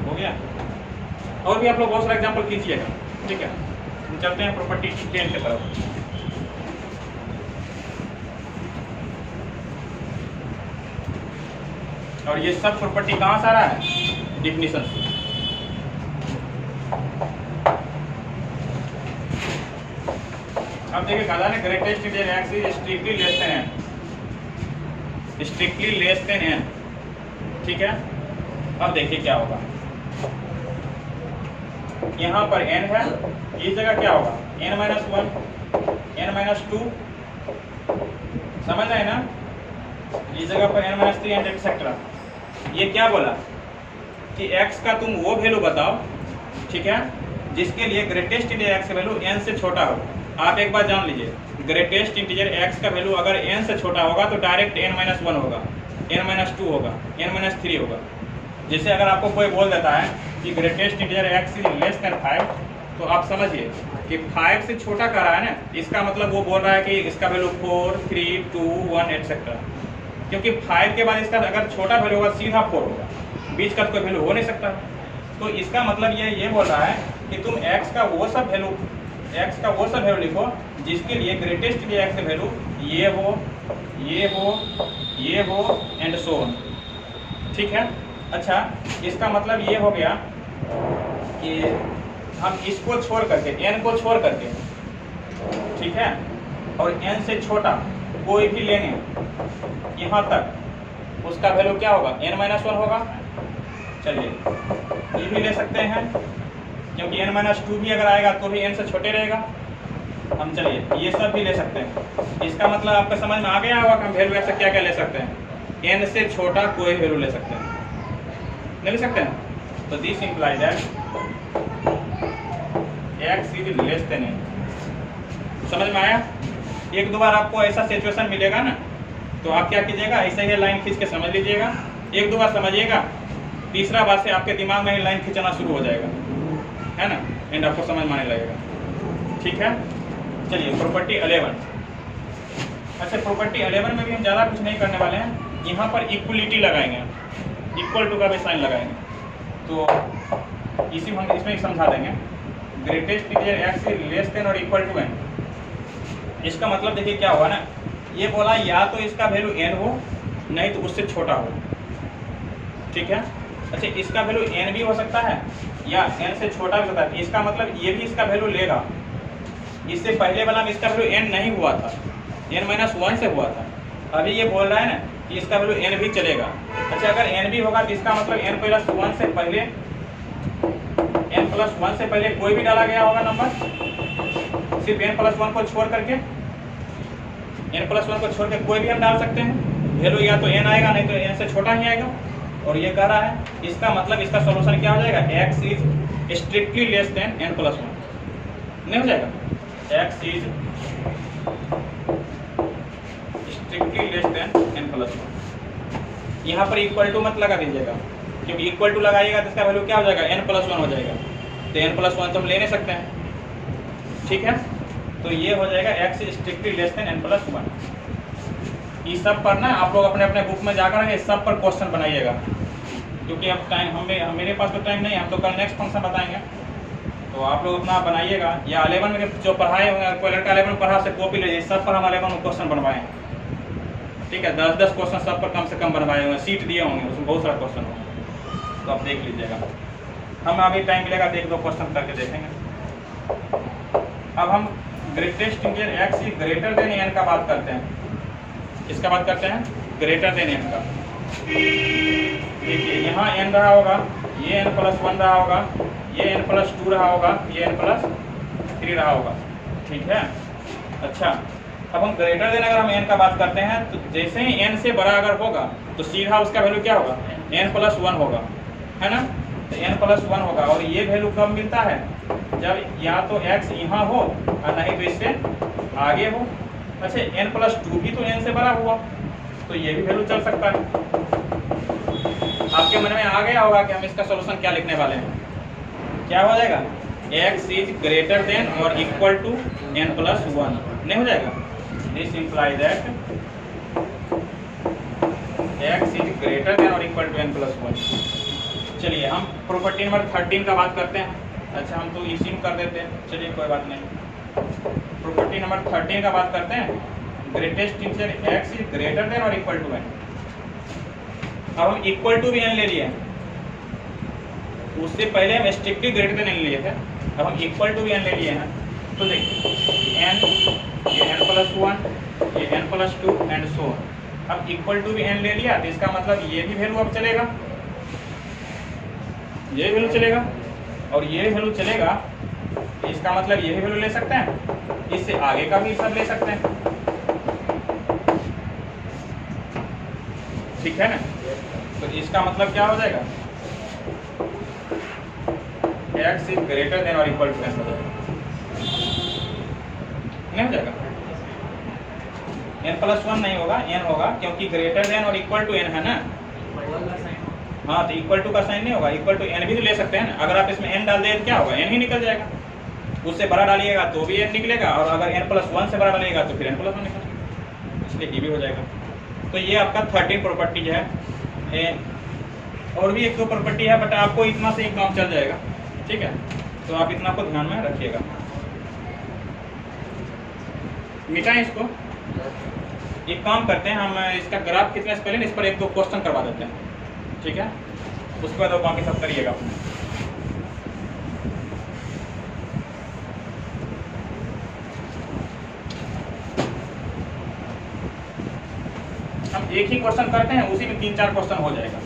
हो गया। और भी आप लोग बहुत सारा एग्जांपल कीजिएगा, ठीक है। हम चलते हैं प्रॉपर्टी 10 की तरफ। और ये सब प्रॉपर्टी कहाँ से आ रहा है, डिफिनीशन से। अब देखिए कहा ना, greatest integer x is strictly less then n, ठीक है। अब देखिए क्या होगा, यहाँ पर n है, इस जगह क्या होगा, n माइनस 1, n माइनस 2, समझ आए ना। इस जगह पर n माइनस 3 एंड एक्सेट्रा। ये क्या बोला कि x का तुम वो वैल्यू बताओ, ठीक है, जिसके लिए ग्रेटेस्ट इंटीजर x का वैल्यू n से छोटा हो। आप एक बार जान लीजिए, ग्रेटेस्ट इंटीजर x का वैल्यू अगर n से छोटा होगा तो डायरेक्ट n माइनस 1 होगा, n माइनस 2 होगा, n माइनस 3 होगा। जैसे अगर आपको कोई बोल देता है कि greatest integer x is less then 5, तो आप समझिए कि 5 से छोटा कर रहा है ना, इसका मतलब वो बोल रहा है कि इसका वैल्यू 4, 3, 2, 1 एटसेट्रा। क्योंकि 5 के बाद इसका अगर छोटा वैल्यू होगा सीधा 4 होगा, बीच का कोई वैल्यू हो नहीं सकता। तो इसका मतलब ये बोल रहा है कि तुम x का वो सब वैल्यू लिखो जिसके लिए ग्रेटेस्ट इंटीजर x का वैल्यू ये हो एंड सो ऑन, ठीक है। अच्छा, इसका मतलब ये हो गया कि हम इसको छोड़ करके, n को छोड़ करके, ठीक है, और n से छोटा कोई भी लेंगे यहाँ तक, उसका वैल्यू क्या होगा, n माइनस 1 होगा। चलिए ये भी ले सकते हैं, क्योंकि n माइनस 2 भी अगर आएगा तो भी n से छोटे रहेगा। हम चलिए ये सब भी ले सकते हैं। इसका मतलब आपका समझ में आ गया होगा कि हम वैल्यू ऐसा क्या क्या ले सकते हैं, n से छोटा कोई वैल्यू ले सकते हैं, नहीं ले सकते हैं। तो this imply that x is less then n, समझ में आया? एक दो बार आपको ऐसा सिचुएशन मिलेगा ना, तो आप क्या कीजिएगा, ऐसे ही लाइन खींच के समझ लीजिएगा, एक दो बार समझिएगा, तीसरा बार से आपके दिमाग में ही लाइन खींचना शुरू हो जाएगा, है ना, एंड आपको समझ में आने लगेगा। ठीक है, चलिए प्रॉपर्टी 11। अच्छा, प्रॉपर्टी 11 में भी हम ज़्यादा कुछ नहीं करने वाले हैं, यहाँ पर इक्वलिटी लगाएंगे, इक्वल टू का भी साइन लगाएंगे, तो इसी हम इसमें समझा देंगे। Greatest integer x is less than और इक्वल टू एन। इसका मतलब देखिए क्या हुआ ना, ये बोला या तो इसका वैल्यू n हो, नहीं तो उससे छोटा हो। ठीक है, अच्छा इसका वैल्यू n भी हो सकता है या n से छोटा भी होता है, इसका मतलब ये भी इसका वैल्यू लेगा। इससे पहले वाला में इसका वैल्यू n नहीं हुआ था, n-1 से हुआ था। अभी ये बोल रहा है ना कि इसका वैल्यू n भी चलेगा। अच्छा, अगर n भी होगा तो इसका मतलब n+1 से पहले, n+1 से पहले कोई भी डाला गया होगा नंबर, सिर्फ n+1 को छोड़ करके, n+1 को छोड़ के कोई भी हम डाल सकते हैं, वैल्यू या तो n आएगा नहीं तो n से छोटा ही आएगा। और ये कह रहा है, इसका मतलब इसका सॉल्यूशन क्या हो जाएगा, x is strictly less than n+1, नहीं हो जाएगा, x is strictly less than n+1। यहाँ पर इक्वल टू मत लगा दीजिएगा, क्योंकि इक्वल टू लगाइएगा तो इसका वैल्यू क्या हो जाएगा, n+1 हो जाएगा, तो n+1 तो हम ले नहीं सकते हैं। ठीक है, तो ये हो जाएगा x is strictly less than n+1। इस सब पर ना आप लोग अपने अपने बुक में जाकर इस सब पर क्वेश्चन बनाइएगा, क्योंकि अब टाइम मेरे पास तो टाइम नहीं है, हम तो कल नेक्स्ट फंक्शन बताएंगे, तो आप लोग अपना बनाइएगा। या 11 में जो पढ़ाए होंगे, कोई लड़का 11 में पढ़ा से कॉपी लीजिए, सब पर हम 11 में क्वेश्चन बनवाएं। ठीक है, 10-10 क्वेश्चन सब पर कम से कम बनवाए होंगे, सीट दिए होंगे, उसमें बहुत सारा क्वेश्चन होंगे, तो आप देख लीजिएगा। हम अभी टाइम मिलेगा तो 1-2 क्वेश्चन करके देखेंगे। अब हम greatest integer x is greater then n का बात करते हैं, इसका बात करते हैं ग्रेटर देन n का। देखिए यहाँ n रहा होगा, ये n+1 रहा होगा, ये n+2 रहा होगा, ये n+3 रहा होगा। ठीक है, अच्छा अब हम ग्रेटर देन अगर हम n का बात करते हैं, तो जैसे ही n से बड़ा अगर होगा तो सीधा उसका वैल्यू क्या होगा, n+1 होगा, है ना, तो n+1 होगा। और ये वैल्यू कब मिलता है, जब या तो x यहाँ हो और नहीं तो इससे आगे हो। अच्छा, n+2 भी तो n से बड़ा हुआ, तो ये भी वैल्यू चल सकता है। आपके मन में आ गया होगा कि हम इसका सॉल्यूशन क्या लिखने वाले हैं, क्या हो जाएगा, x इज ग्रेटर देन और इक्वल टू n+1, नहीं हो जाएगा। This imply that x is greater than और इक्वल टू n+1। चलिए हम प्रॉपर्टी नंबर 13 का बात करते हैं। अच्छा, हम तो इसी में कर देते हैं, चलिए कोई बात नहीं। प्रॉपर्टी नंबर 13 का बात करते हैं, greatest integer x is greater than और इक्वल टू n। अब हम इक्वल टू भी n ले लिए, उससे पहले हम स्ट्रिक्टली ग्रेटर देन n लिए थे, अब हम इक्वल टू भी n ले लिए हैं। तो देखिए n, ये n+1, ये n+2 एंड सो ऑन। अब इक्वल टू भी n ले लिया, तो इसका मतलब ये भी वैल्यू अब चलेगा, ये वैल्यू चलेगा और ये वैल्यू चलेगा, इसका मतलब ये भी वैल्यू ले सकते हैं, इससे आगे का भी सब ले सकते हैं। ठीक है ना, तो इसका मतलब क्या हो जाएगा, x इज ग्रेटर देन और इक्वल टू n हो जाएगा, नहीं हो जाएगा, n+1 नहीं होगा, n होगा, क्योंकि ग्रेटर देन और इक्वल टू n है ना। हाँ, तो इक्वल टू का साइन नहीं होगा, इक्वल टू n भी तो ले सकते हैं ना। अगर आप इसमें n डाल दें तो क्या होगा, n ही निकल जाएगा, उससे बड़ा डालिएगा तो भी n निकलेगा, और अगर n+1 से बड़ा डालिएगा तो फिर n+1 निकलेगा, इसलिए ये भी हो जाएगा। तो ये आपका 13 प्रॉपर्टी है, और भी 1-2 प्रॉपर्टी है, बट आपको इतना से ही काम चल जाएगा। ठीक है, तो आप इतना को ध्यान में रखिएगा। मिटाएं इसको, एक काम करते हैं, हम इसका ग्राफ खींचने से पहले इस पर 1-2 क्वेश्चन करवा देते हैं। ठीक है, उसके बाद आप बाकी सब करिएगा। हम एक ही क्वेश्चन करते हैं, उसी में 3-4 क्वेश्चन हो जाएगा।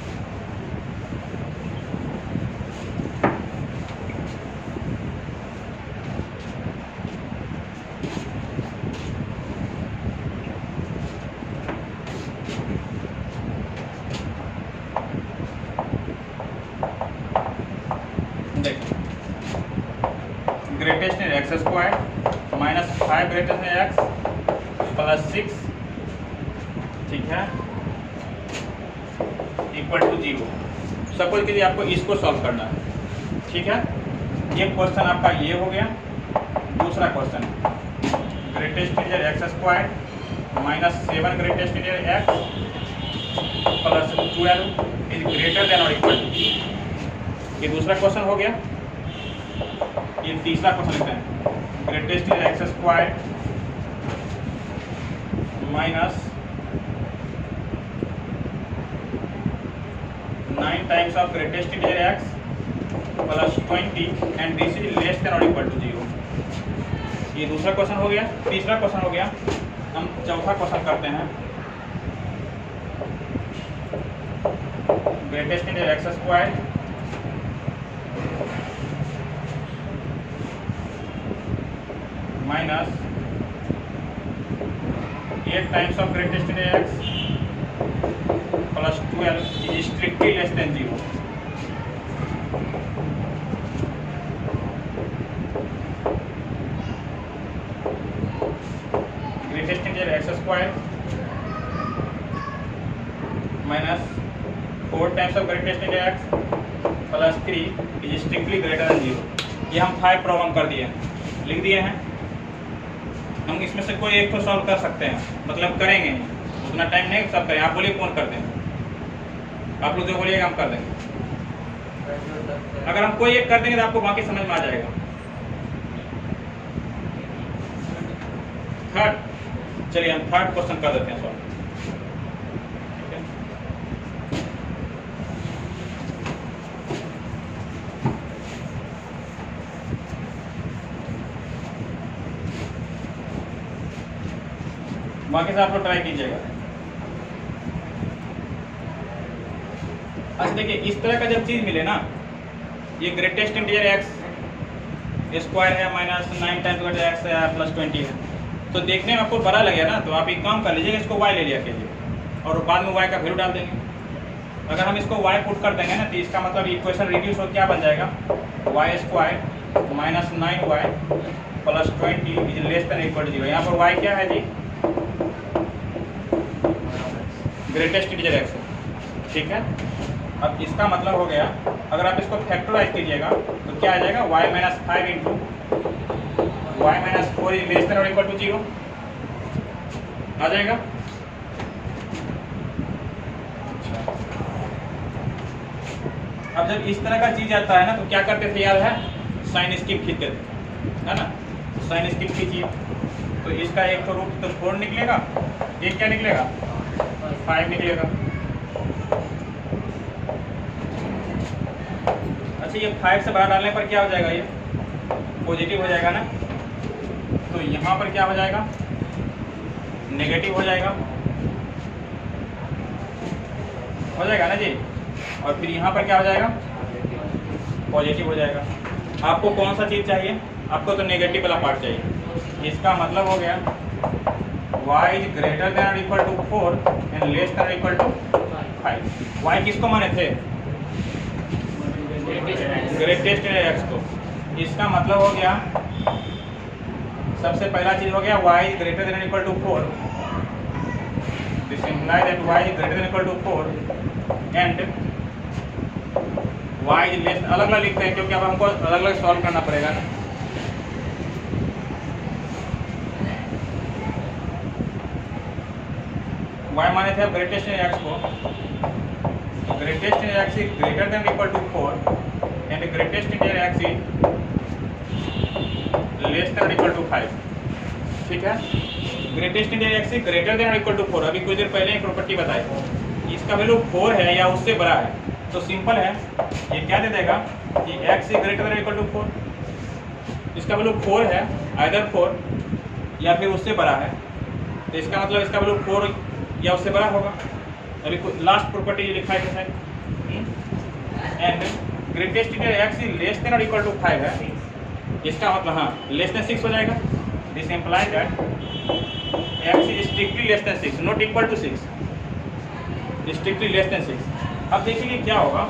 Greatest x square -5 greater than x plus 6, ठीक है, इक्वल टू 0। सपोज कीजिए आपको इसको सॉल्व करना है, ठीक है। एक क्वेश्चन आपका ये हो गया। दूसरा question, greatest integer x square minus 7 greatest integer x plus 12 is greater than और इक्वल टू। ये दूसरा क्वेश्चन हो गया। ये तीसरा क्वेश्चन लिखते हैं, greatest integer x square minus 9 times of greatest integer x plus 20 and this is less than और इक्वल टू 0। ये दूसरा क्वेश्चन हो गया। तीसरा क्वेश्चन हो गया। हम चौथा क्वेश्चन करते हैं, greatest integer x square minus 8 times of greatest integer x plus 12 is strictly less then 0। Greatest integer x square minus 4 times of greatest integer x plus 3 is strictly greater than 0। ये हम 5 problem कर दिए हैं, लिख दिए हैं। हम इसमें से कोई एक तो सॉल्व कर सकते हैं, मतलब करेंगे, उतना टाइम नहीं सब करें। आप बोलिए कौन कर देंगे, आप लोग जो बोलिएगा हम कर देंगे। अगर हम कोई एक कर देंगे तो आपको बाकी समझ में आ जाएगा। थर्ड, चलिए हम थर्ड क्वेश्चन कर देते हैं सॉल्व। बाकी से आप लोग ट्राई कीजिएगा। अच्छा देखिए, इस तरह का जब चीज मिले ना, ये ग्रेटेस्ट इंटीजर एक्स स्क्वायर है माइनस 9 टाइम्स एक्स है प्लस 20 है, तो देखने में आपको बड़ा लगेगा ना, तो आप एक काम कर लीजिएगा, इसको y ले लिया कीजिए और बाद में y का वैल्यू डाल देंगे। अगर हम इसको y पुट कर देंगे ना, तो इसका मतलब इक्वेशन रिड्यूस हो क्या बन जाएगा, y square minus 9y plus 20 is less than equal to 0। यहाँ पर y क्या है जी, ग्रेटेस्ट इंटीजर एक्स, ठीक है। अब इसका मतलब हो गया, अगर आप इसको फैक्टराइज कीजिएगा तो क्या आ जाएगा, y minus 5 into y minus 4 is less than और इक्वल टू 0 आ जाएगा। अब जब इस तरह का चीज आता है ना, तो क्या करते थे याद है, साइन स्किप खींचते थे, है ना। साइन स्किप खींचिए तो इसका एक तो रूट तो 4 निकलेगा, एक क्या निकलेगा 5 निकलेगा। अच्छा, ये 5 से बाहर डालने पर क्या हो जाएगा, ये पॉजिटिव हो जाएगा ना, तो यहाँ पर क्या हो जाएगा, नेगेटिव हो जाएगा ना जी। और फिर यहाँ पर क्या हो जाएगा, पॉजिटिव हो जाएगा। आपको कौन सा चीज़ चाहिए, आपको तो नेगेटिव वाला पार्ट चाहिए। इसका मतलब हो गया y इज ग्रेटर देन और equal to 4 and less than और इक्वल टू 5। y किसको माने थे, ग्रेटेस्ट एक्स को। इसका मतलब हो गया, सबसे पहला चीज हो गया y इज ग्रेटर देन और equal to 4, this implies that y is greater than equal to 4 and y is less. अलग अलग लिखते हैं क्योंकि अब हमको अलग अलग सॉल्व करना पड़ेगा ना। y माने थे ग्रेटेस्ट एक्स को, greatest x is greater than equal to 4 and greatest x is less than equal to 5, ठीक है। Greatest x is greater than equal to 4, अभी कुछ देर पहले एक प्रॉपर्टी बताई, इसका वैल्यू 4 है या उससे बड़ा है, तो सिंपल है, ये क्या दे देगा कि x is greater than equal to 4, इसका वैल्यू 4 है, आइदर 4 या फिर उससे बड़ा है, तो इसका मतलब इसका वैल्यू 4 या उससे बड़ा होगा। अभी लास्ट प्रॉपर्टी लिखा है and greatest x is less than और इक्वल टू 5 है, इसका मतलब हाँ लेस देन 6 हो जाएगा। This implies that x is strictly less than 6 not equal to 6, strictly less than 6। अब देखिए क्या होगा,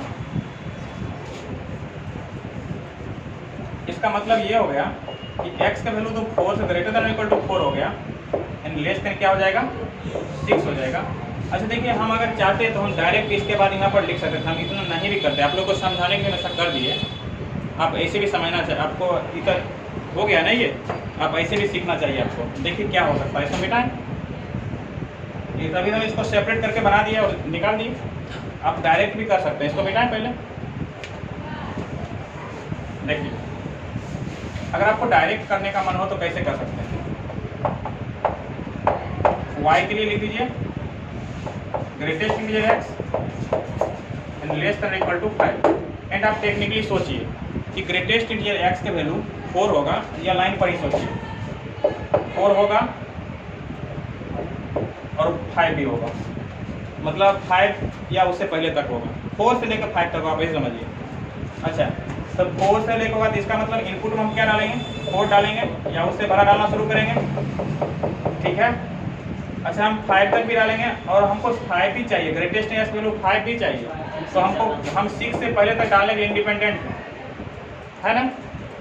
इसका मतलब ये हो गया कि x का वैल्यू तो 4 से ग्रेटर देन इक्वल टू 4 हो गया एंड लेस देन क्या हो जाएगा 6 हो जाएगा। अच्छा देखिए, हम अगर चाहते तो हम डायरेक्ट इसके बाद यहाँ पर लिख सकते थे, हम इतना नहीं भी करते, आप लोग को समझाने के लिए ऐसा कर दिए। आप ऐसे भी समझना चाहिए, आपको इतना हो गया ना ये, आप ऐसे भी सीखना चाहिए आपको। देखिए क्या हो सकता है, इसको मिटाएं, ये तभी हम इसको सेपरेट करके बना दिए और निकाल दिए। आप डायरेक्ट भी कर सकते हैं, इसको मिटाएं पहले। देखिए अगर आपको डायरेक्ट करने का मन हो तो कैसे कर सकते हैं, y के लिए लिख दीजिए greatest integer x and less than equal to 5 and आप टेक्निकली सोचिए कि ग्रेटेस्ट इंटीजर x के वैल्यू 4 होगा, या लाइन पर ही सोचिए 4 होगा और 5 भी होगा, मतलब 5 या उससे पहले तक होगा, 4 से लेकर 5 तक आप ऐसे समझिए। अच्छा तो 4 से लेकर बाद इसका मतलब इनपुट में हम क्या डालेंगे, 4 डालेंगे या उससे बड़ा डालना शुरू करेंगे, ठीक है। अच्छा हम 5 तक भी डालेंगे और हमको 5 भी चाहिए, ग्रेटेस्ट एक्स वैल्यू 5 भी चाहिए, तो हम 6 से पहले तक डालेंगे इंडिपेंडेंट, है ना।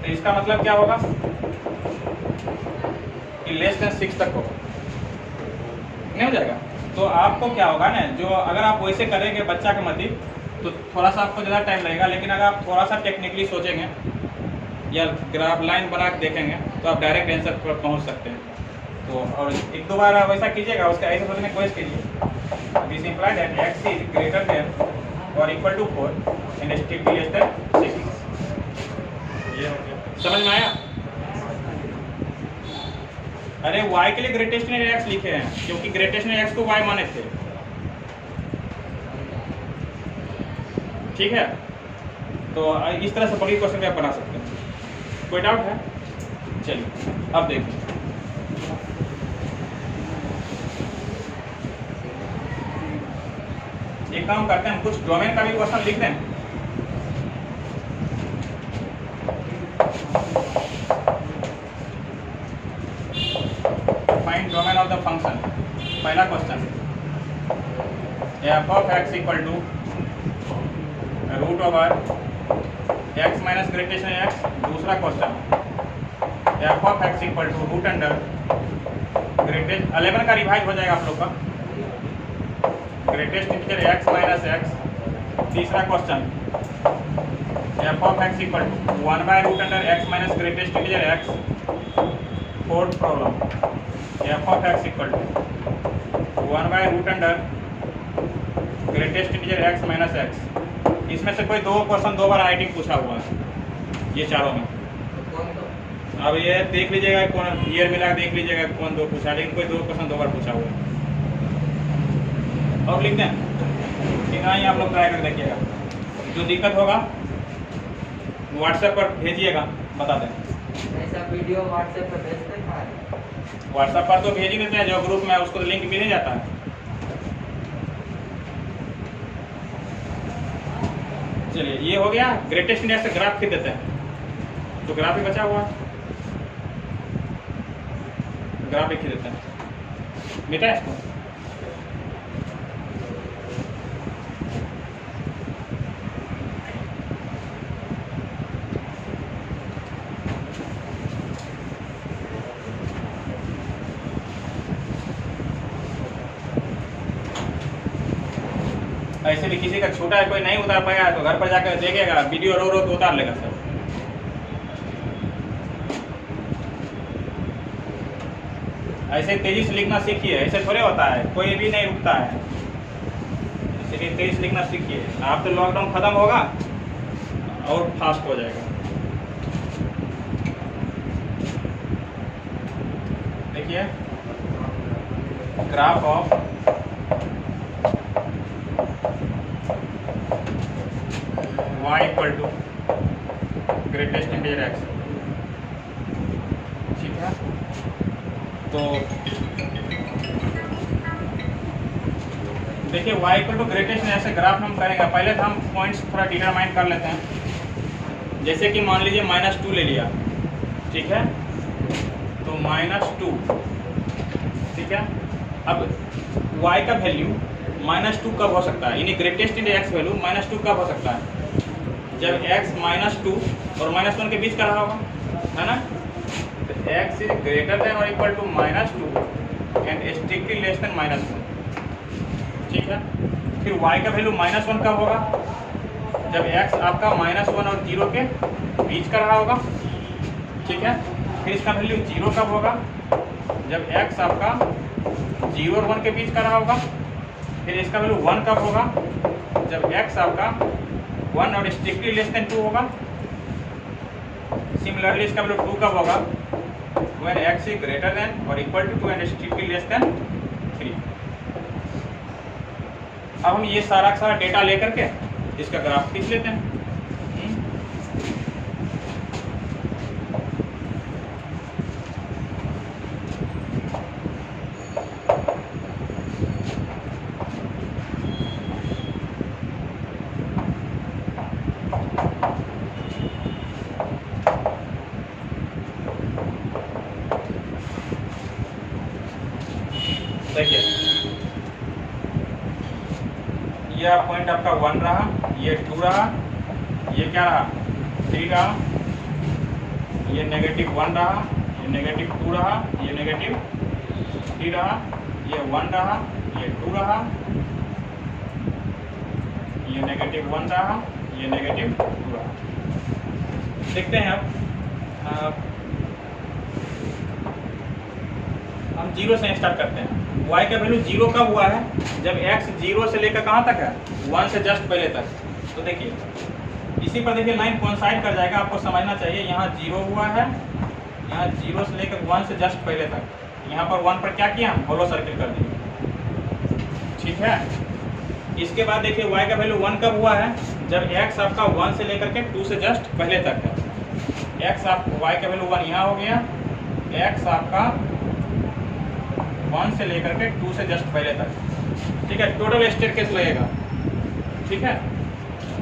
तो इसका मतलब क्या होगा कि लेस देन 6 तक होगा, नहीं हो जाएगा। तो आपको क्या होगा ना, जो अगर आप वैसे करेंगे बच्चा के मती तो थोड़ा सा आपको ज़्यादा टाइम लगेगा, लेकिन अगर आप थोड़ा सा टेक्निकली सोचेंगे या ग्राफ लाइन बना के देखेंगे तो आप डायरेक्ट आंसर पर पहुंच सकते हैं। तो और एक दो बार आप ऐसा कीजिएगा, उसका ऐसे सोचने की कोशिश कीजिए, this implies that x is greater than और equal to 4 and still less than 6। ये हो गया, समझ में आया। अरे y के लिए ग्रेटेस्ट ने x लिखे हैं क्योंकि ग्रेटेस्ट ने x को y माने थे, ठीक है। तो इस तरह से बड़ी क्वेश्चन भी आप बना सकते हैं। कोई डाउट है? चलिए अब देखिए, एक काम करते हैं, कुछ डोमेन का भी क्वेश्चन लिख दें। Find domain of the function. पहला question f of x equal to root over x minus greatest x। दूसरा question f of x equal to root under greatest 11 का रिवाइज हो जाएगा आप लोग का, greatest integer x minus x। तीसरा question f of x equal to 1 by root under x minus greatest integer x। Fourth problem f of x equal to 1 by root under greatest integer x minus x। इसमें से कोई दो question दो बार writing पूछा हुआ है, ये चारों में। अब ये देख लीजिएगा कौन ईयर मिला देख लीजिएगा कौन दो पूछा, लेकिन कोई दो क्वेश्चन दो बार पूछा हुआ है। और लिख दें कि ना ही आप लोग ट्राई कर देखिएगा, जो दिक्कत होगा व्हाट्सएप पर भेजिएगा, बता दें। ऐसा वीडियो व्हाट्सएप पर भेजते हैं, व्हाट्सएप पर तो भेज ही देते हैं, जो ग्रुप में उसको लिंक मिल ही जाता है। चलिए ये हो गया, ग्रेटेस्ट इंडिया से ग्राफ खींच देते हैं, तो ग्राफ ही बचा हुआ, ग्राफ ही खींच देते हैं, मिटा है इसको। ऐसे भी किसी का छोटा है कोई नहीं उतार पाया तो घर पर जाकर देखेगा वीडियो, रो तो उतार लेगा सब। ऐसे तेजी से लिखना सीखिए, ऐसे थोड़े होता है, कोई भी नहीं रुकता है, इसलिए तेजी से लिखना सीखिए। आप तो लॉकडाउन खत्म होगा और फास्ट हो जाएगा। देखिए graph of y equal to greatest integer x, ठीक है। तो देखिए y इक्वल टू ग्रेटेस्ट ऐसे ग्राफ हम करेंगे, पहले तो हम पॉइंट्स थोड़ा डिटरमाइन कर लेते हैं। जैसे कि मान लीजिए -2 ले लिया, ठीक है, तो -2, ठीक है। अब y का वैल्यू -2 कब हो सकता है, यानी ग्रेटेस्ट इंटीजर x वैल्यू -2 कब हो सकता है, जब x -2 और -1 के बीच का रहा होगा, है ना। x इज ग्रेटर देन और equal to -2 and strictly less than -1, ठीक है। फिर y का वैल्यू -1 कब होगा? जब x आपका -1 और 0 के बीच का रहा होगा, ठीक है। फिर इसका वैल्यू 0 कब होगा? जब x आपका 0 और 1 के बीच का रहा होगा। फिर इसका वैल्यू 1 कब होगा? जब x आपका 1 और स्ट्रिक्टली लेस देन 2 होगा। सिमिलरली इसका वैल्यू 2 कब होगा? when x is greater than or equal to 2 and strictly less than 3। अब हम ये सारा डेटा लेकर के इसका ग्राफ खींच लेते हैं। देखिए यह पॉइंट आपका 1 रहा, ये 2 रहा, ये क्या रहा 3 रहा, ये -1 रहा, ये -2 रहा, ये -3 रहा, ये 1 रहा, ये 2 रहा, ये -1 रहा, ये -2 रहा। देखते हैं अब हम 0 से स्टार्ट करते हैं। y का वैल्यू 0 कब हुआ है? जब x 0 से लेकर कहाँ तक है? 1 से जस्ट पहले तक। तो देखिए इसी पर देखिए लाइन कोइंसाइड कर जाएगा, आपको समझना चाहिए। यहाँ 0 हुआ है, यहाँ 0 से लेकर 1 से जस्ट पहले तक। यहाँ पर 1 पर क्या किया? होलो सर्किल कर दिया, ठीक है। इसके बाद देखिए y का वैल्यू 1 कब हुआ है? जब x आपका 1 से लेकर के 2 से जस्ट पहले तक है। x आप y का वैल्यू 1 यहाँ हो गया, x आपका 1 से लेकर के 2 से जस्ट पहले तक, ठीक है। टोटल स्टेयरकेस लगेगा, ठीक है।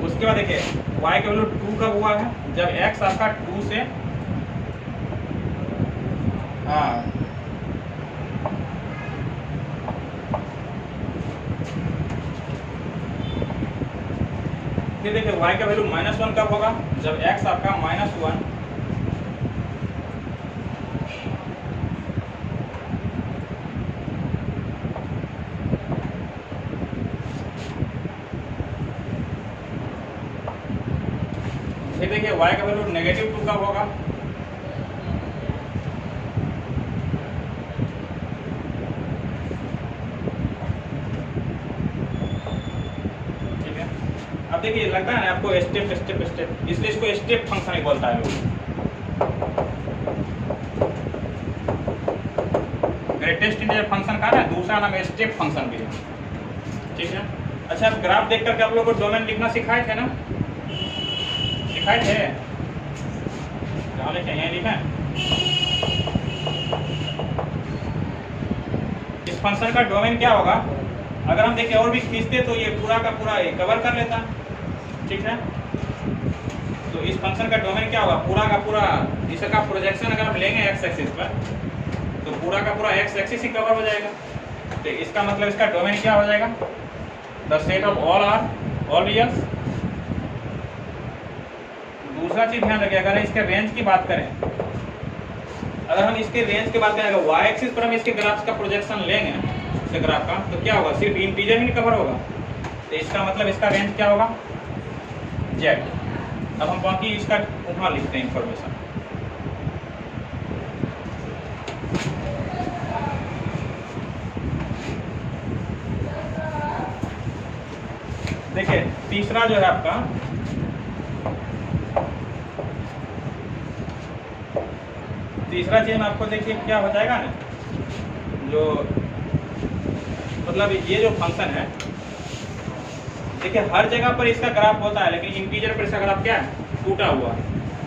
उसके बाद देखिए y का वैल्यू 2 कब हुआ है? जब x आपका 2 से फिर देखिए y का वैल्यू -1 कब होगा? जब x आपका -1 फिर देखिए y का वैल्यू -2 कब होगा? ठीक है। अब देखिए लगता है ना आपको स्टेप, इसलिए इसको स्टेप फंक्शन ही बोलता है लोग। ग्रेटेस्ट इंटीजर फंक्शन का ना दूसरा नाम स्टेप फंक्शन भी है, ठीक है। अच्छा अब ग्राफ देख करके आप लोगों को डोमेन लिखना सिखाए थे ना? सिखाए थे? कहाँ लिखे? यहाँ लिखा है। इस फंक्शन का डोमेन क्या होगा? अगर हम देखिए और भी खींचते तो ये पूरा का पूरा कवर कर लेता, ठीक है। तो इस फंक्शन का डोमेन क्या होगा? पूरा का पूरा इसका प्रोजेक्शन अगर हम लेंगे x एक्सिस पर तो पूरा का पूरा x एक्सिस ही कवर हो जाएगा। तो इसका मतलब इसका डोमेन क्या हो जाएगा? The set of all reals. दूसरा चीज ध्यान रखिए, अगर इसके रेंज की बात करें, अगर हम इसके रेंज की बात करें, अगर y एक्सिस पर हम इसके ग्राफ का प्रोजेक्शन लेंगे इसके ग्राफ का, तो क्या होगा? सिर्फ इंटीजर ही कवर होगा। तो इसका मतलब इसका रेंज क्या होगा? z। अब हम बाकी इसका वहाँ लिखते हैं इंफॉर्मेशन। देखिए तीसरा जो है आपका तीसरा चीज में आपको देखिए क्या हो जाएगा ना, जो मतलब ये जो फंक्शन है देखिए हर जगह पर इसका ग्राफ होता है, लेकिन इंटीजर पर इसका ग्राफ क्या है? टूटा हुआ है।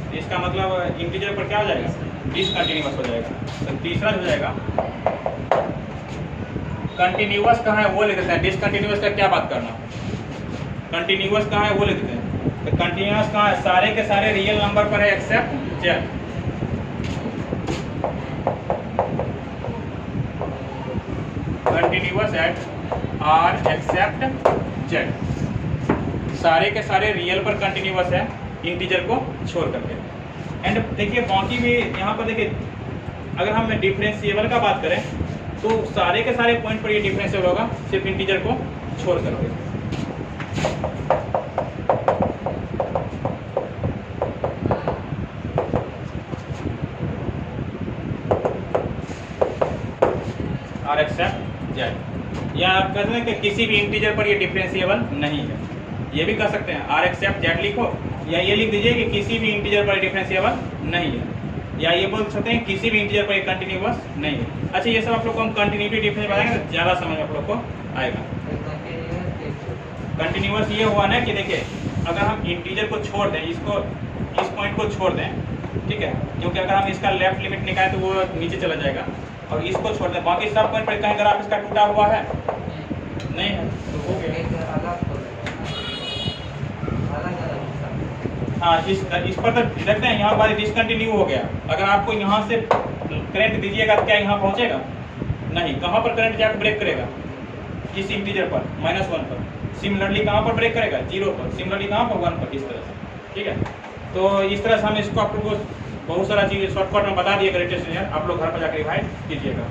तो इसका मतलब इंटीजर पर क्या हो जाएगा? डिसकंटिन्यूअस हो जाएगा। तो तीसरा हो जाएगा कंटिन्यूअस कहाँ है वो लिख देते हैं। डिसकंटिन्यूअस का क्या बात करना, कंटिन्यूअस कहाँ है वो लिख देते हैं। तो कंटिन्यूअस कहाँ है? सारे के सारे रियल नंबर पर है except z। Continuous at r except z। सारे के सारे रियल पर कंटिन्यूअस है इंटीजर को छोड़ करके। एंड देखिए बाकी भी यहाँ पर देखिए अगर हम डिफरेंशिएबल का बात करें तो सारे के सारे पॉइंट पर ये डिफरेंशिएबल होगा, सिर्फ इंटीजर को छोड़ कर। और एक्सेप्ट जेड, या आप कह सकते हैं कि किसी भी इंटीजर पर ये डिफरेंशिएबल नहीं है, ये भी कह सकते हैं। आर एक्सेप्ट जेड लिखो, या ये लिख दीजिए कि किसी भी इंटीजर पर डिफरेंशिएबल नहीं है, या ये बोल सकते हैं किसी भी इंटीजर पर ये कंटिन्यूअस नहीं है। अच्छा, ये सब आप लोग को हम कंटिन्यूटी डिफरेंस बताएंगे तो ज़्यादा समझ आप लोग को आएगा। कंटिन्यूअस ये हुआ ना कि देखिए, अगर हम इंटीजर को छोड़ दें, इसको इस पॉइंट को छोड़ दें, ठीक है, क्योंकि अगर हम इसका लेफ्ट लिमिट निकालें तो वो नीचे चला जाएगा, और इसको छोड़ दें, बाकी सब पॉइंट पर कहीं ग्राफ इसका टूटा हुआ है नहीं है, तो हो गया। हाँ, इस पर तो देखते हैं यहाँ पर डिसकंटिन्यू हो गया। अगर आपको यहाँ से करंट दीजिएगा तो क्या यहाँ पहुँचेगा? नहीं। कहाँ पर करंट जाकर ब्रेक करेगा? इस इंटीजर पर, -1 पर। सिमिलरली कहाँ पर ब्रेक करेगा? 0 पर। सिमिलरली कहाँ पर? 1 पर। इस तरह से, ठीक है। तो इस तरह से हम इसको आप लोग को बहुत सारा चीज़ शॉर्टकट में बता दिए, ग्रेटेस्ट, आप लोग घर पर जाकर रिवाइज कीजिएगा।